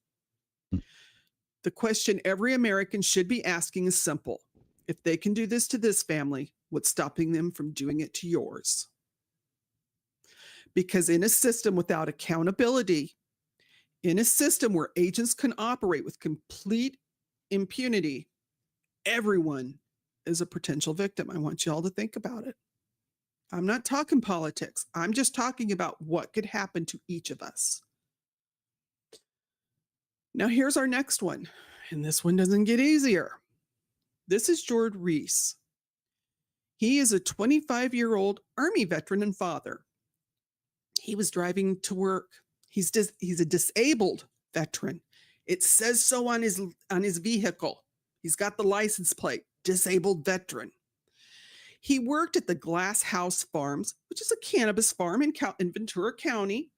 The question every American should be asking is simple. If they can do this to this family, what's stopping them from doing it to yours? Because in a system without accountability, in a system where agents can operate with complete impunity, everyone is a potential victim. I want you all to think about it. I'm not talking politics. I'm just talking about what could happen to each of us. Now, here's our next one, and this one doesn't get easier. This is George Reese. He is a 25-year-old Army veteran and father. He was driving to work. He's a disabled veteran. It says so on his vehicle. He's got the license plate, disabled veteran. He worked at the Glass House Farms, which is a cannabis farm in Ventura County,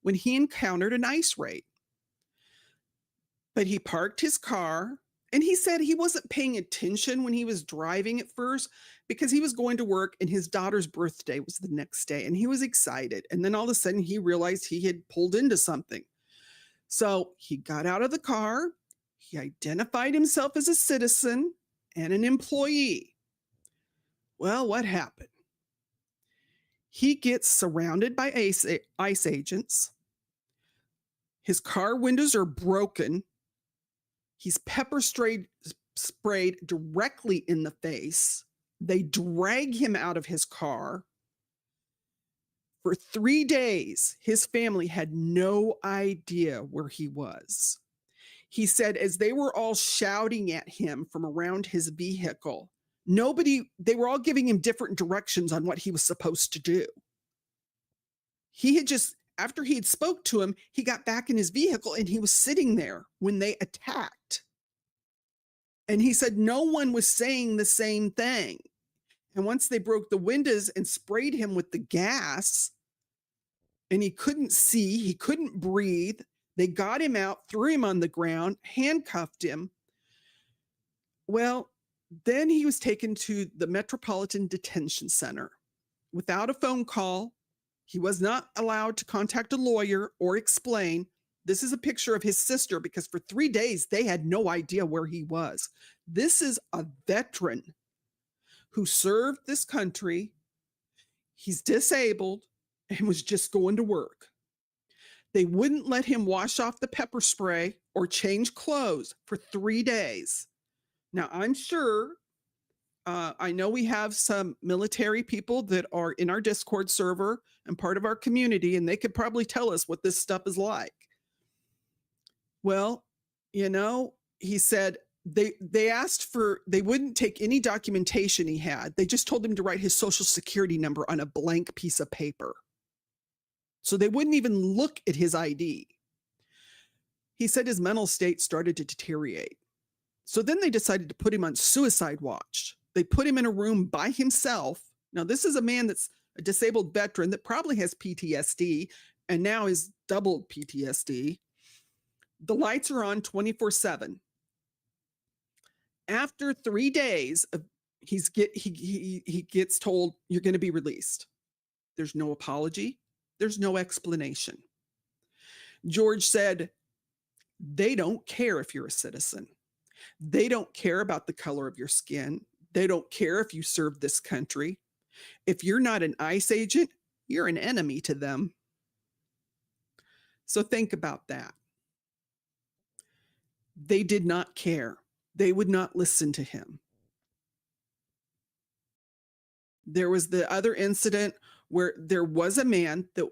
when he encountered an ICE raid. But he parked his car, and he said he wasn't paying attention when he was driving at first because he was going to work and his daughter's birthday was the next day, and he was excited. And then all of a sudden he realized he had pulled into something. So he got out of the car, he identified himself as a citizen and an employee. Well, what happened? He gets surrounded by ICE agents. His car windows are broken. He's sprayed directly in the face. They drag him out of his car. For 3 days, his family had no idea where he was. He said as they were all shouting at him from around his vehicle, they were all giving him different directions on what he was supposed to do. After he had spoke to him, he got back in his vehicle and he was sitting there when they attacked. And he said no one was saying the same thing. And once they broke the windows and sprayed him with the gas, and he couldn't see, he couldn't breathe, they got him out, threw him on the ground, handcuffed him. Well, then he was taken to the Metropolitan Detention Center without a phone call. He was not allowed to contact a lawyer or explain. This is a picture of his sister because for 3 days, they had no idea where he was. This is a veteran who served this country. He's disabled and was just going to work. They wouldn't let him wash off the pepper spray or change clothes for 3 days. Now, I'm sure, I know we have some military people that are in our Discord server and part of our community, and they could probably tell us what this stuff is like. Well, he said they wouldn't take any documentation he had. They just told him to write his social security number on a blank piece of paper. So they wouldn't even look at his ID. He said his mental state started to deteriorate. So then they decided to put him on suicide watch. They put him in a room by himself. Now, this is a man that's a disabled veteran that probably has PTSD and now is doubled PTSD. The lights are on 24/7. After 3 days, he gets told, you're going to be released. There's no apology. There's no explanation. George said, they don't care if you're a citizen. They don't care about the color of your skin. They don't care if you serve this country. If you're not an ICE agent, you're an enemy to them. So think about that. They did not care. They would not listen to him. There was the other incident where there was a man that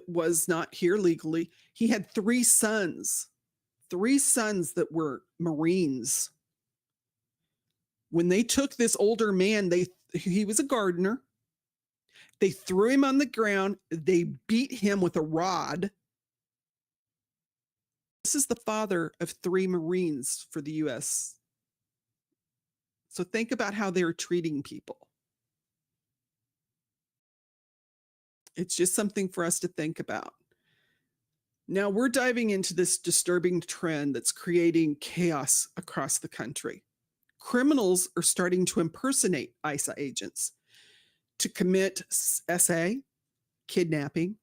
was not here legally. He had 3 sons that were Marines. When they took this older man, he was a gardener. They threw him on the ground. They beat him with a rod. This is the father of 3 Marines for the U.S. So think about how they're treating people. It's just something for us to think about. Now we're diving into this disturbing trend that's creating chaos across the country. Criminals are starting to impersonate ICE agents to commit SA, kidnapping,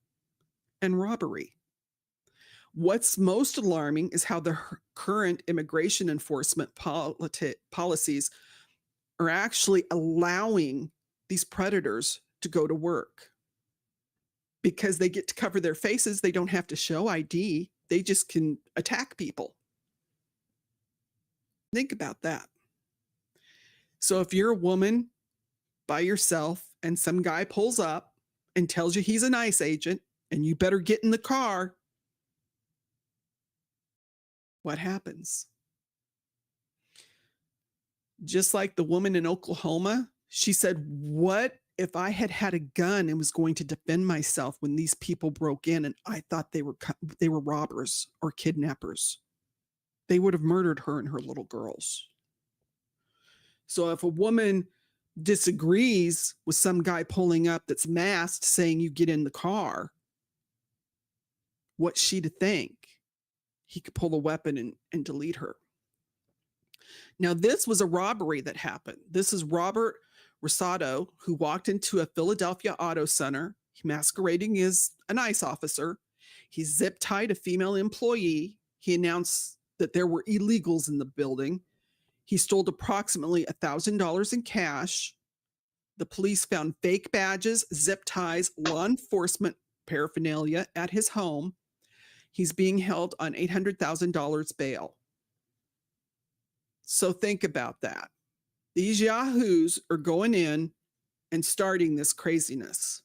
and robbery. What's most alarming is how the current immigration enforcement policies are actually allowing these predators to go to work. Because they get to cover their faces, they don't have to show ID. They just can attack people. Think about that. So if you're a woman by yourself and some guy pulls up and tells you he's an ICE agent and you better get in the car, what happens? Just like the woman in Oklahoma, she said, what if I had had a gun and was going to defend myself when these people broke in and I thought they were robbers or kidnappers? They would have murdered her and her little girls. So if a woman disagrees with some guy pulling up that's masked saying you get in the car, what's she to think? He could pull a weapon and delete her. Now, this was a robbery that happened. This is Robert Rosado, who walked into a Philadelphia auto center, masquerading as an ICE officer. He zip-tied a female employee. He announced that there were illegals in the building. He stole approximately $1,000 in cash. The police found fake badges, zip ties, law enforcement paraphernalia at his home. He's being held on $800,000 bail. So think about that. These yahoos are going in and starting this craziness.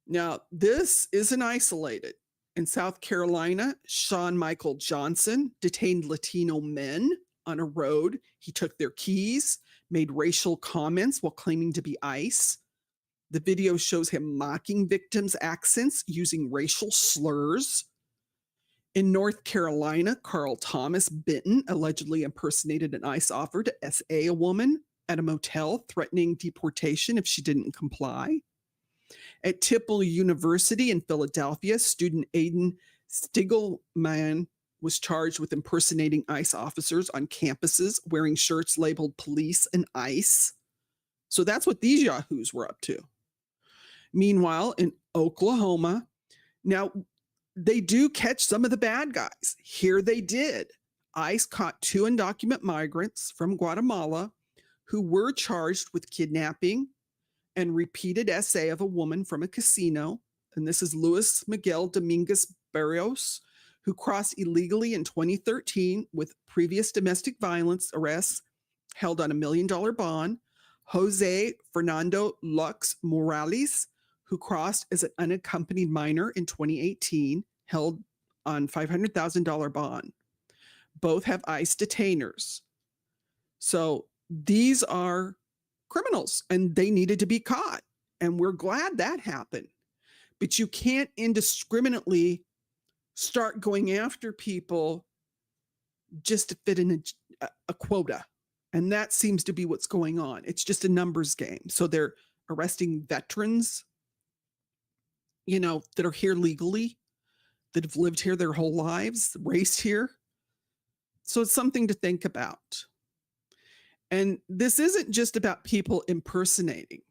Now, this isn't isolated. In South Carolina, Sean Michael Johnson detained Latino men on a road. He took their keys, made racial comments while claiming to be ICE. The video shows him mocking victims' accents using racial slurs. In North Carolina, Carl Thomas Benton allegedly impersonated an ICE officer to SA a woman at a motel, threatening deportation if she didn't comply. At Temple University in Philadelphia, student Aiden Stiegelman was charged with impersonating ICE officers on campuses, wearing shirts labeled police and ICE. So that's what these yahoos were up to. Meanwhile, in Oklahoma, now they do catch some of the bad guys. Here they did. ICE caught 2 undocumented migrants from Guatemala who were charged with kidnapping and repeated SA of a woman from a casino. And this is Luis Miguel Dominguez Barrios, who crossed illegally in 2013 with previous domestic violence arrests, held on $1 million bond. Jose Fernando Lux Morales, who crossed as an unaccompanied minor in 2018, held on $500,000 bond. Both have ICE detainers. So these are criminals and they needed to be caught. And we're glad that happened. But you can't indiscriminately start going after people just to fit in a quota. And that seems to be what's going on. It's just a numbers game. So they're arresting veterans, you know, that are here legally, that have lived here their whole lives, raised here. So it's something to think about. And this isn't just about people impersonating.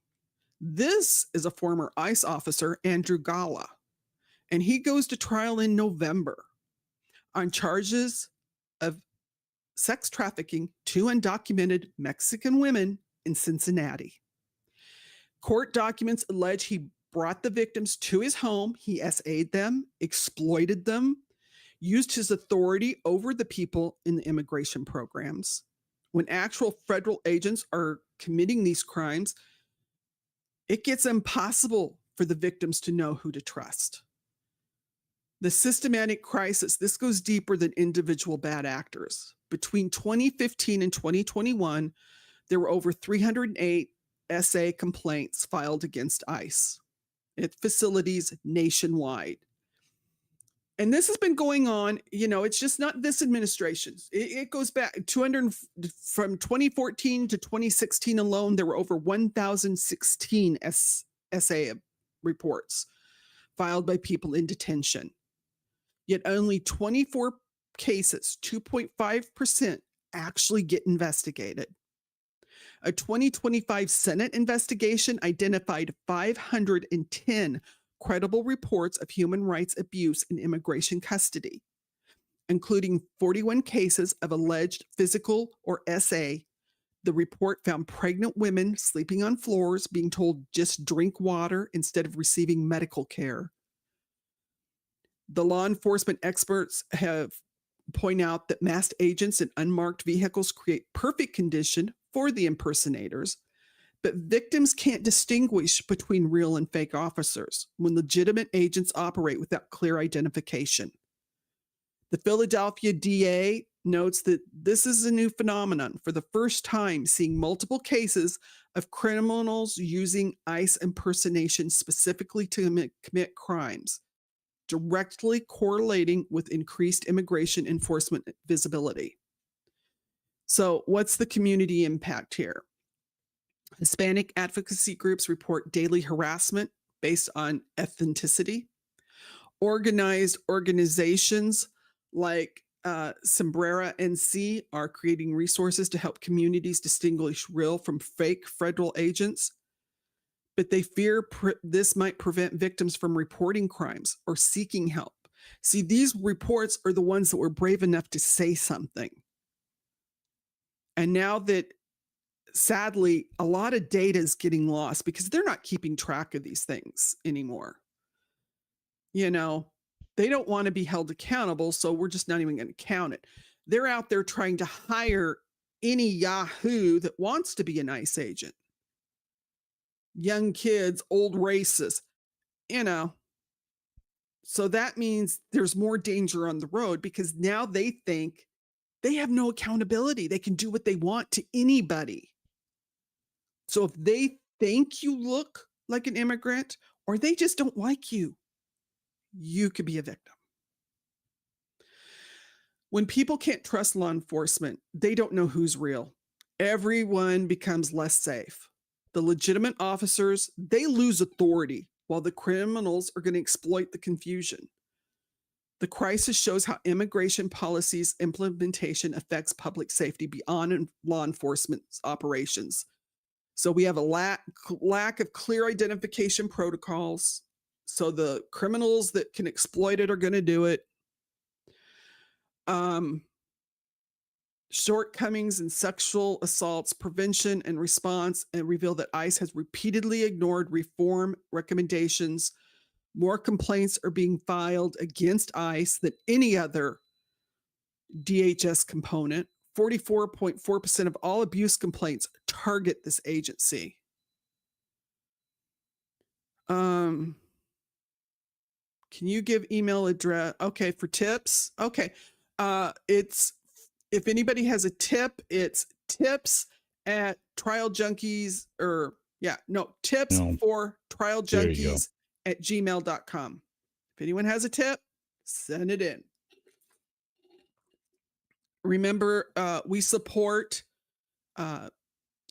This is a former ICE officer, Andrew Gala, and he goes to trial in November on charges of sex trafficking 2 undocumented Mexican women in Cincinnati. Court documents allege he brought the victims to his home, he SA'd them, exploited them, used his authority over the people in the immigration programs. When actual federal agents are committing these crimes, it gets impossible for the victims to know who to trust. The systematic crisis, this goes deeper than individual bad actors. Between 2015 and 2021, there were over 308 SA complaints filed against ICE at facilities nationwide. And this has been going on, you know, it's just not this administration. It goes back from 2014 to 2016 alone, there were over 1,016 SA reports filed by people in detention. Yet only 24 cases, 2.5%, actually get investigated. A 2025 Senate investigation identified 510 credible reports of human rights abuse in immigration custody, including 41 cases of alleged physical or SA. The report found pregnant women sleeping on floors, being told just drink water instead of receiving medical care. The law enforcement experts have point out that masked agents in unmarked vehicles create perfect condition for the impersonators, but victims can't distinguish between real and fake officers when legitimate agents operate without clear identification. The Philadelphia DA notes that this is a new phenomenon, for the first time seeing multiple cases of criminals using ICE impersonation specifically to commit crimes, directly correlating with increased immigration enforcement visibility. So what's the community impact here? Hispanic advocacy groups report daily harassment based on ethnicity. Organized organizations like Sombrera NC are creating resources to help communities distinguish real from fake federal agents, but they fear this might prevent victims from reporting crimes or seeking help. See, these reports are the ones that were brave enough to say something. And now that, sadly, a lot of data is getting lost because they're not keeping track of these things anymore. You know, they don't want to be held accountable, so we're just not even going to count it. They're out there trying to hire any Yahoo that wants to be an ICE agent. Young kids, old racists, you know. So that means there's more danger on the road because now they think they have no accountability. They can do what they want to anybody. So if they think you look like an immigrant or they just don't like you, you could be a victim. When people can't trust law enforcement, they don't know who's real. Everyone becomes less safe. The legitimate officers, they lose authority while the criminals are going to exploit the confusion. The crisis shows how immigration policies implementation affects public safety beyond law enforcement's operations. So we have a lack of clear identification protocols. So the criminals that can exploit it are going to do it. Shortcomings in sexual assaults prevention and response and reveal that ICE has repeatedly ignored reform recommendations. More complaints are being filed against ICE than any other DHS component. 44.4% of all abuse complaints target this agency. Can you give email address? Okay, for tips. Okay. It's, if anybody has a tip, it's tips at Trial Junkies tips for Trial Junkies at gmail.com. If anyone has a tip, send it in. Remember, we support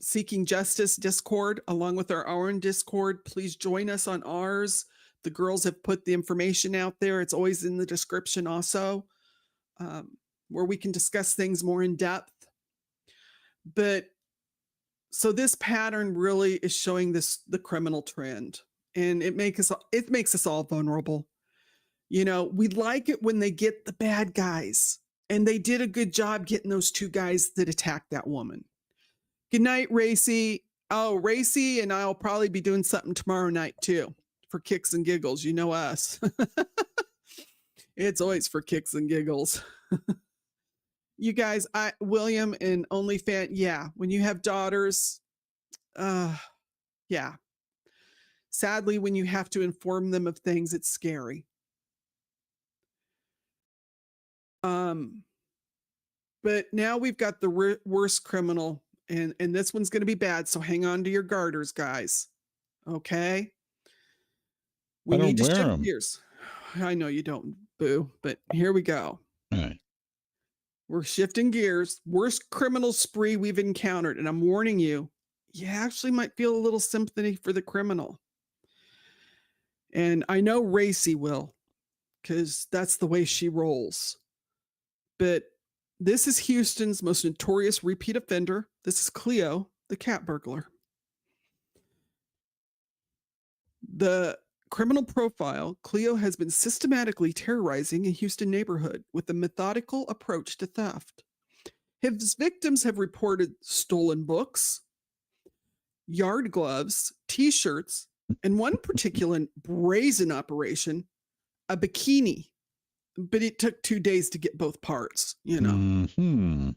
Seeking Justice Discord along with our own Discord. Please join us on ours. The girls have put the information out there. It's always in the description also, where we can discuss things more in depth. But so this pattern really is showing the criminal trend, and it makes us all vulnerable. You know, we like it when they get the bad guys, and they did a good job getting those two guys that attacked that woman. Good night, Racy. Oh, Racy and I'll probably be doing something tomorrow night too, for kicks and giggles. You know us. It's always for kicks and giggles. You guys, William and OnlyFans, yeah, when you have daughters, yeah. Sadly, when you have to inform them of things, it's scary. But now we've got the worst criminal, and this one's going to be bad, so hang on to your garters, guys. Okay? We need to shift gears. I know you don't, Boo, but here we go. All right. We're shifting gears. Worst criminal spree we've encountered. And I'm warning you, you actually might feel a little sympathy for the criminal. And I know Racy will, because that's the way she rolls. But this is Houston's most notorious repeat offender. This is Cleo, the cat burglar. The criminal profile, Cleo has been systematically terrorizing a Houston neighborhood with a methodical approach to theft. His victims have reported stolen books, yard gloves, t-shirts, and one particular brazen operation, a bikini. But it took 2 days to get both parts, you know. Mm-hmm.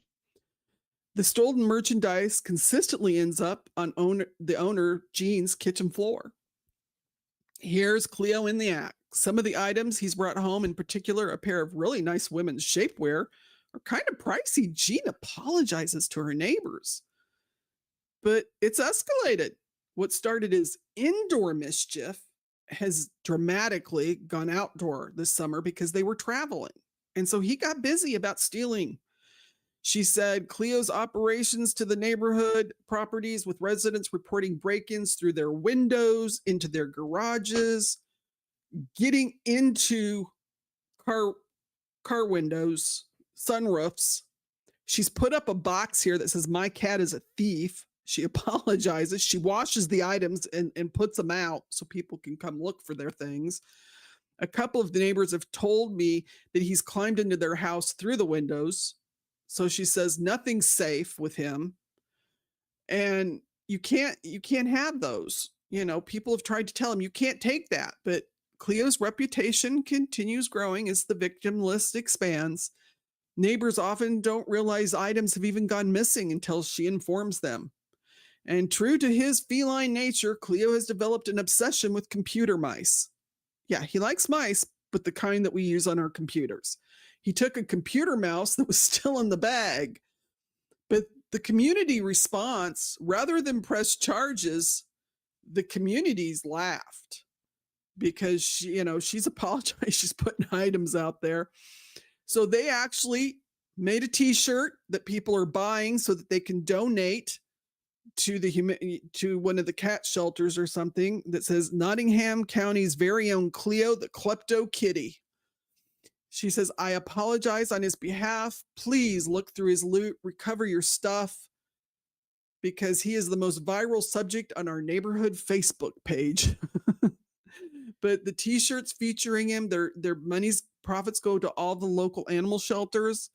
The stolen merchandise consistently ends up on the owner Jean's kitchen floor. Here's Cleo in the act. Some of the items he's brought home, in particular, a pair of really nice women's shapewear, are kind of pricey. Jean apologizes to her neighbors. But it's escalated. What started as indoor mischief has dramatically gone outdoor this summer because they were traveling. And so he got busy about stealing. She said Cleo's operations to the neighborhood properties, with residents reporting break-ins through their windows, into their garages, getting into car windows, sunroofs. She's put up a box here that says, "My cat is a thief." She apologizes. She washes the items and puts them out so people can come look for their things. A couple of the neighbors have told me that he's climbed into their house through the windows. So she says nothing's safe with him. And you can't have those. You know, people have tried to tell him you can't take that. But Cleo's reputation continues growing as the victim list expands. Neighbors often don't realize items have even gone missing until she informs them. And true to his feline nature, Cleo has developed an obsession with computer mice. Yeah, he likes mice, but the kind that we use on our computers. He took a computer mouse that was still in the bag, but the community response, rather than press charges, the community's laughed because she's apologized. She's putting items out there. So they actually made a t-shirt that people are buying so that they can donate to one of the cat shelters or something that says Nottingham County's very own Cleo the Klepto Kitty. She says, I apologize on his behalf. Please look through his loot, recover your stuff, because he is the most viral subject on our neighborhood Facebook page. But the t-shirts featuring him, their profits go to all the local animal shelters.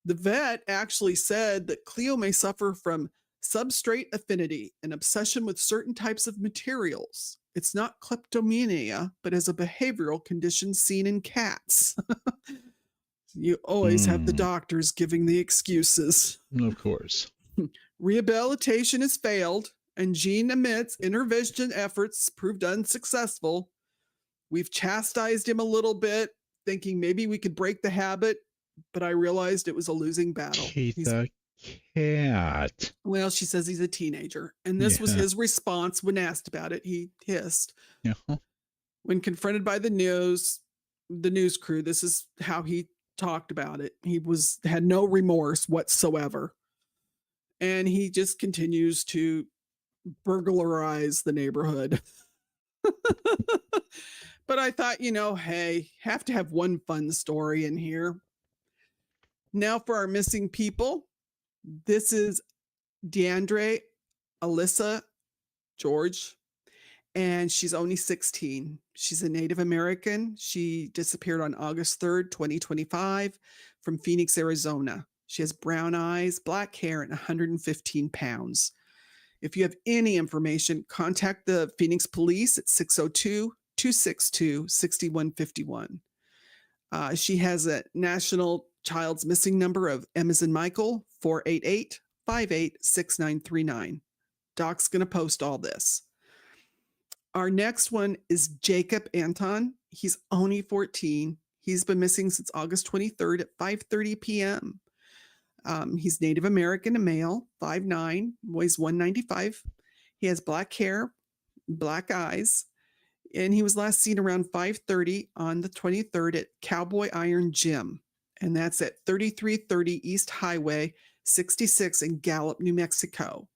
The vet actually said that Cleo may suffer from substrate affinity, an obsession with certain types of materials. It's not kleptomania, but as a behavioral condition seen in cats. You always have the doctors giving the excuses. Of course. Rehabilitation has failed, and Jean admits intervention efforts proved unsuccessful. We've chastised him a little bit, thinking maybe we could break the habit, but I realized it was a losing battle. He's a cat. Well, she says he's a teenager, and this was his response when asked about it. He hissed. Yeah. When confronted by the news crew, this is how he talked about it. He had no remorse whatsoever. And he just continues to burglarize the neighborhood. But I thought, hey, have to have one fun story in here. Now for our missing people. This is DeAndre Alyssa George, and she's only 16. She's a Native American. She disappeared on August 3rd, 2025 from Phoenix, Arizona. She has brown eyes, black hair, and 115 pounds. If you have any information, contact the Phoenix police at 602-262-6151. She has a national child's missing number of M as in Michael, 488-586939. Doc's going to post all this. Our next one is Jacob Anton. He's only 14. He's been missing since August 23rd at 5:30 p.m. He's Native American, a male, 5'9", weighs 195. He has black hair, black eyes, and he was last seen around 5:30 on the 23rd at Cowboy Iron Gym, and that's at 3330 East Highway 66 in Gallup, New Mexico.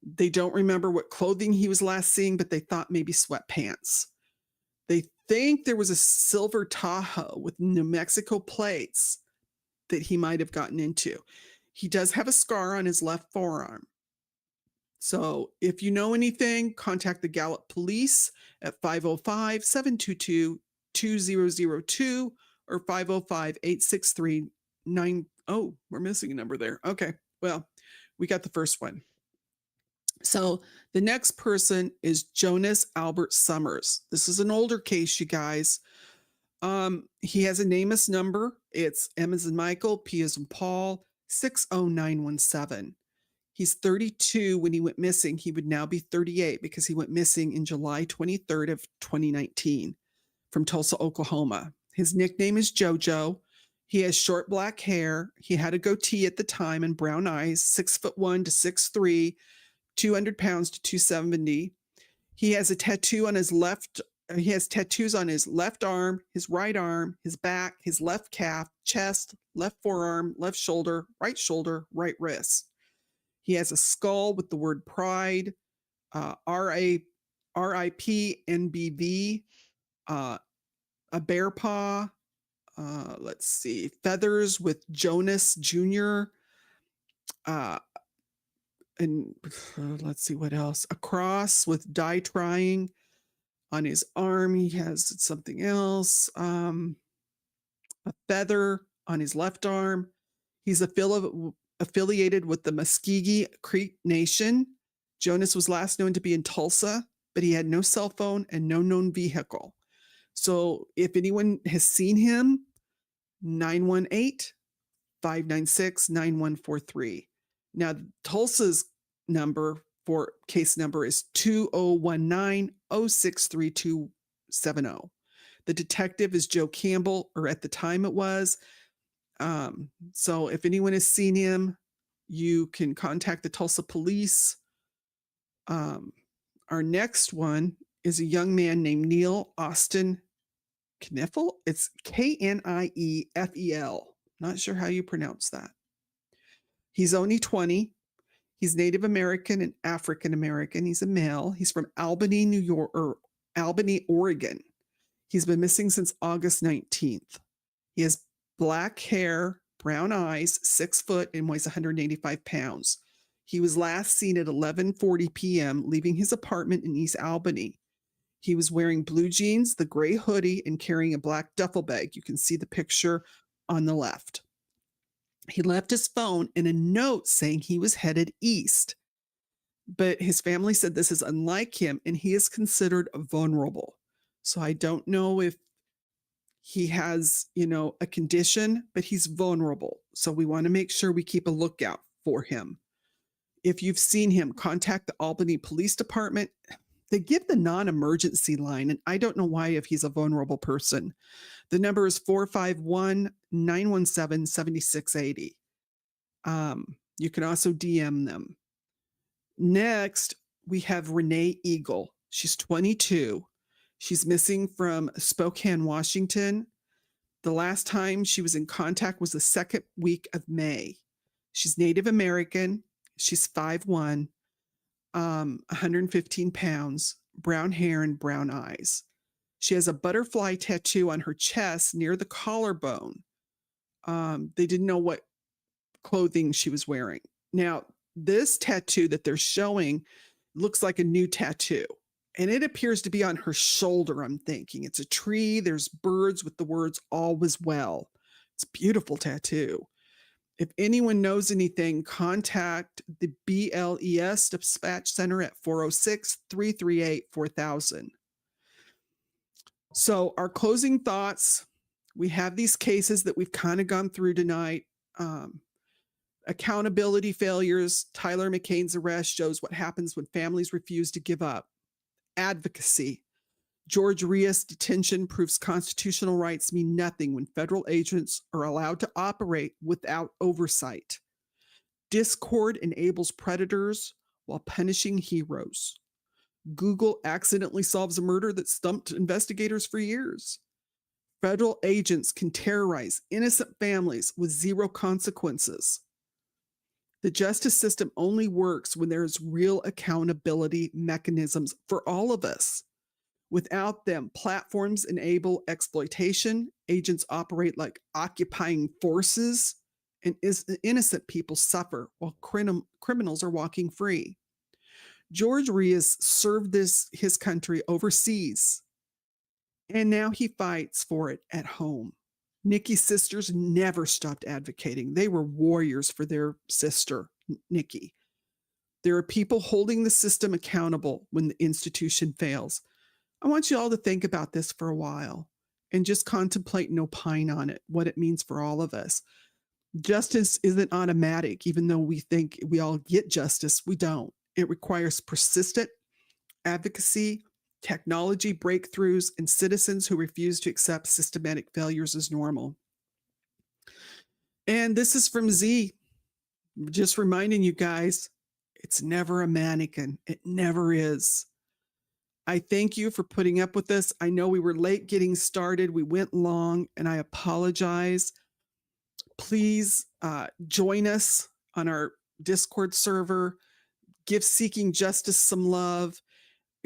They don't remember what clothing he was last seeing, but they thought maybe sweatpants. They think there was a silver Tahoe with New Mexico plates that he might have gotten into. He does have a scar on his left forearm. So if you know anything, contact the Gallup police at 505-722-2002 or 505-863-9. Oh, we're missing a number there. Okay, well, we got the first one. So the next person is Jonas Albert Summers. This is an older case, you guys. He has a NamUs number. It's M as in Michael, P as in Paul, 60917. He's 32 when he went missing. He would now be 38 because he went missing in July 23rd of 2019 from Tulsa, Oklahoma. His nickname is JoJo. He has short black hair. He had a goatee at the time and brown eyes, 6'1" to 6'3", 200 pounds to 270. He has a tattoo on his left. He has tattoos on his left arm, his right arm, his back, his left calf, chest, left forearm, left shoulder, right wrist. He has a skull with the word pride, RIP, NBV, a bear paw, let's see, feathers with Jonas Jr., and let's see what else, a cross with die trying. On his arm, he has something else, a feather on his left arm. He's affiliated with the Muskogee Creek Nation. Jonas was last known to be in Tulsa, but he had no cell phone and no known vehicle. So if anyone has seen him, 596-9143. Now, Tulsa's number for case number is 2019-063270. The detective is Joe Campbell, or at the time it was. So if anyone has seen him, you can contact the Tulsa police. Our next one is a young man named Neil Austin Kniffel. It's Kniefel. Not sure how you pronounce that. He's only 20. He's Native American and African American. He's a male. He's from Albany, New York, or Albany, Oregon. He's been missing since August 19th. He has black hair, brown eyes, 6 foot, and weighs 185 pounds. He was last seen at 11:40 p.m. leaving his apartment in East Albany. He was wearing blue jeans, the gray hoodie, and carrying a black duffel bag. You can see the picture on the left. He left his phone and a note saying he was headed east. But his family said this is unlike him, and he is considered vulnerable. So I don't know if he has, a condition, but he's vulnerable. So we want to make sure we keep a lookout for him. If you've seen him, contact the Albany Police Department. They give the non-emergency line, and I don't know why if he's a vulnerable person. The number is 451-917-7680. You can also DM them. Next, we have Renee Eagle. She's 22. She's missing from Spokane, Washington. The last time she was in contact was the second week of May. She's Native American. She's 5'1", 115 pounds, brown hair and brown eyes. She has a butterfly tattoo on her chest near the collarbone. They didn't know what clothing she was wearing. Now, this tattoo that they're showing looks like a new tattoo, and it appears to be on her shoulder, I'm thinking. It's a tree. There's birds with the words, "All was well." It's a beautiful tattoo. If anyone knows anything, contact the BLES Dispatch Center at 406-338-4000. So our closing thoughts, we have these cases that we've kind of gone through tonight. Accountability failures. Tyler McCain's arrest shows what happens when families refuse to give up. Advocacy. George Rios' detention proves constitutional rights mean nothing when federal agents are allowed to operate without oversight. Discord enables predators while punishing heroes. Google accidentally solves a murder that stumped investigators for years. Federal agents can terrorize innocent families with zero consequences. The justice system only works when there is real accountability mechanisms for all of us. Without them, platforms enable exploitation, agents operate like occupying forces, and innocent people suffer while criminals are walking free. George Rios served his country overseas, and now he fights for it at home. Nikki's sisters never stopped advocating. They were warriors for their sister, Nikki. There are people holding the system accountable when the institution fails. I want you all to think about this for a while and just contemplate and opine on it, what it means for all of us. Justice isn't automatic, even though we think we all get justice. We don't. It requires persistent advocacy, technology breakthroughs, and citizens who refuse to accept systematic failures as normal. And this is from Z. Just reminding you guys, it's never a mannequin. It never is. I thank you for putting up with this. I know we were late getting started. We went long, and I apologize. Please join us on our Discord server. Give Seeking Justice some love.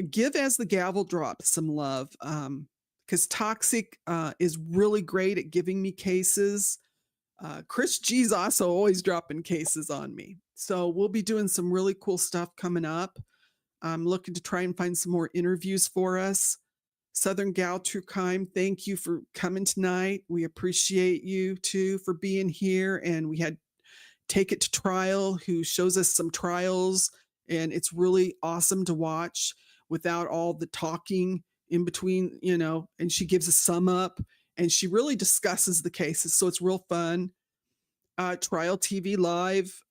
Give As the Gavel Drops some love, because Toxic is really great at giving me cases. Chris G's also always dropping cases on me. So we'll be doing some really cool stuff coming up. I'm looking to try and find some more interviews for us. Southern Gal True Crime, thank you for coming tonight. We appreciate you too for being here. And we had Take It to Trial, who shows us some trials, and it's really awesome to watch without all the talking in between, and she gives a sum up and she really discusses the cases. So it's real fun. Trial TV Live.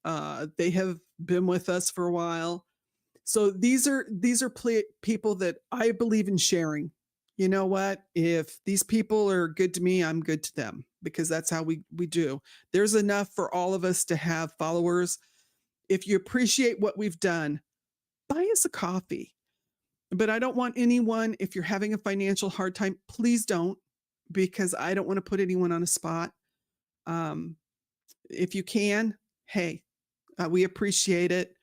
They have been with us for a while. So these are people that I believe in sharing. You know what? If these people are good to me, I'm good to them, because that's how we do. There's enough for all of us to have followers. If you appreciate what we've done, buy us a coffee. But I don't want anyone, if you're having a financial hard time, please don't, because I don't want to put anyone on a spot. If you can, hey, we appreciate it.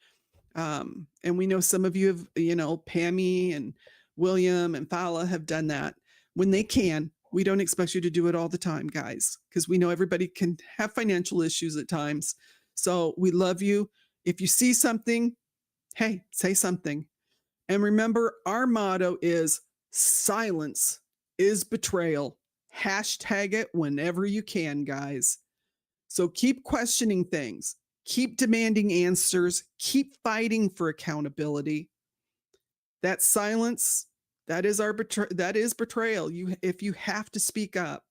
And we know some of you have, Pammy and William and Fala have done that when they can. We don't expect you to do it all the time, guys, because we know everybody can have financial issues at times. So we love you. If you see something, hey, say something. And remember, our motto is silence is betrayal. Hashtag it whenever you can, guys. So keep questioning things. Keep demanding answers. Keep fighting for accountability. That silence, that is betrayal. If you have to speak up.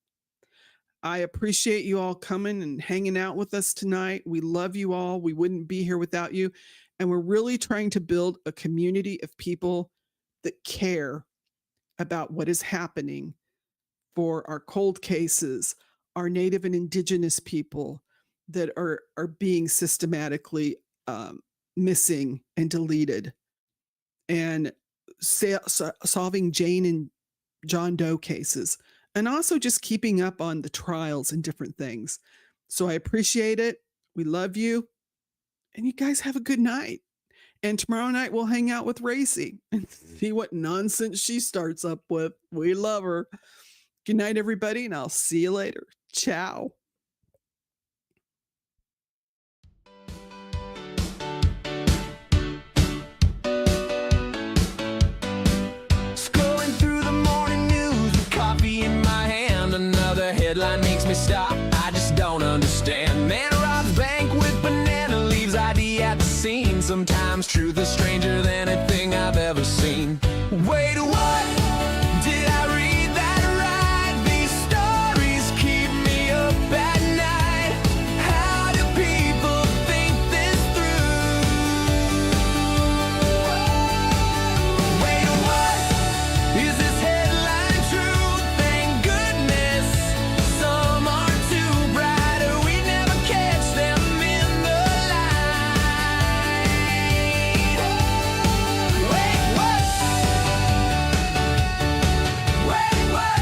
I appreciate you all coming and hanging out with us tonight. We love you all. We wouldn't be here without you. And we're really trying to build a community of people that care about what is happening for our cold cases, our Native and Indigenous people that are being systematically missing and deleted, and solving Jane and John Doe cases, and also just keeping up on the trials and different things. So I appreciate it. We love you. And you guys have a good night. And tomorrow night we'll hang out with Racy and see what nonsense she starts up with. We love her. Good night, everybody, and I'll see you later. Ciao. Scrolling through the morning news with coffee in my hand. Another headline makes me stop. I just don't understand. Man robs bank with banana leaves ID at the scene. Sometimes truth is stranger than anything I've ever seen. Wait, what? Did I read that right? These stories keep me up at night. How do people think this through? Wait, what? Is this headline true? Thank goodness. Some are too bright, or we never catch them in the light. Wait, what? Wait, what?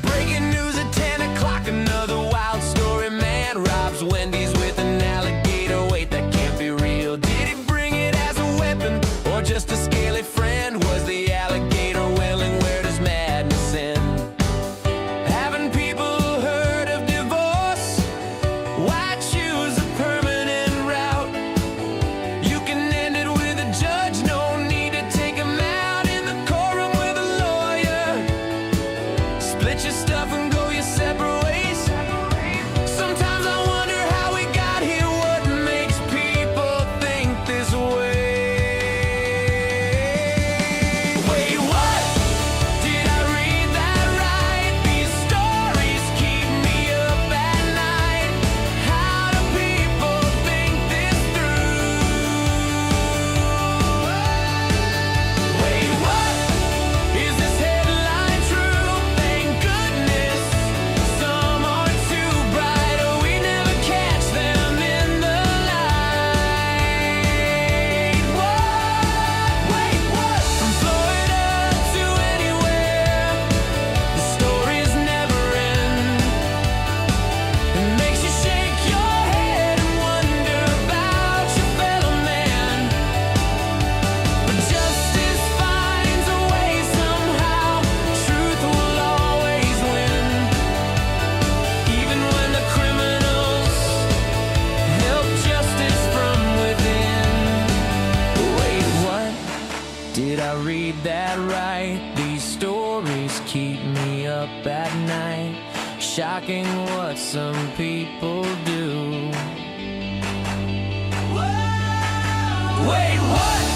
Breaking news at 10 o'clock, another wild story. Man robs Wendy's with an alligator. Wait, that can't be real. Did he bring it as a weapon or just a scaly friend? Was the alligator willing? Where does madness end? Haven't people heard of divorce? Why choose a permanent route? You can end it with a judge, no need to take him out in the courtroom with a lawyer. Split your stuff and go your separate ways. Sometimes I wonder how we got here, what makes people think this way. Wait, what? Did I read that right? These stories keep me up at night. How do people think this through? Wait, what? Is this headline true? Thank goodness. Some are too bright, or we never catch them in the light. What? Wait, what? From Florida to anywhere, the stories never end. It makes you shake your head and wonder about your fellow man. But justice finds a way somehow. Truth will always win. Even when the criminals help justice from within. Wait, what? Did I read that right? These stories keep me up at night. Shocking what some people do. Wait, what?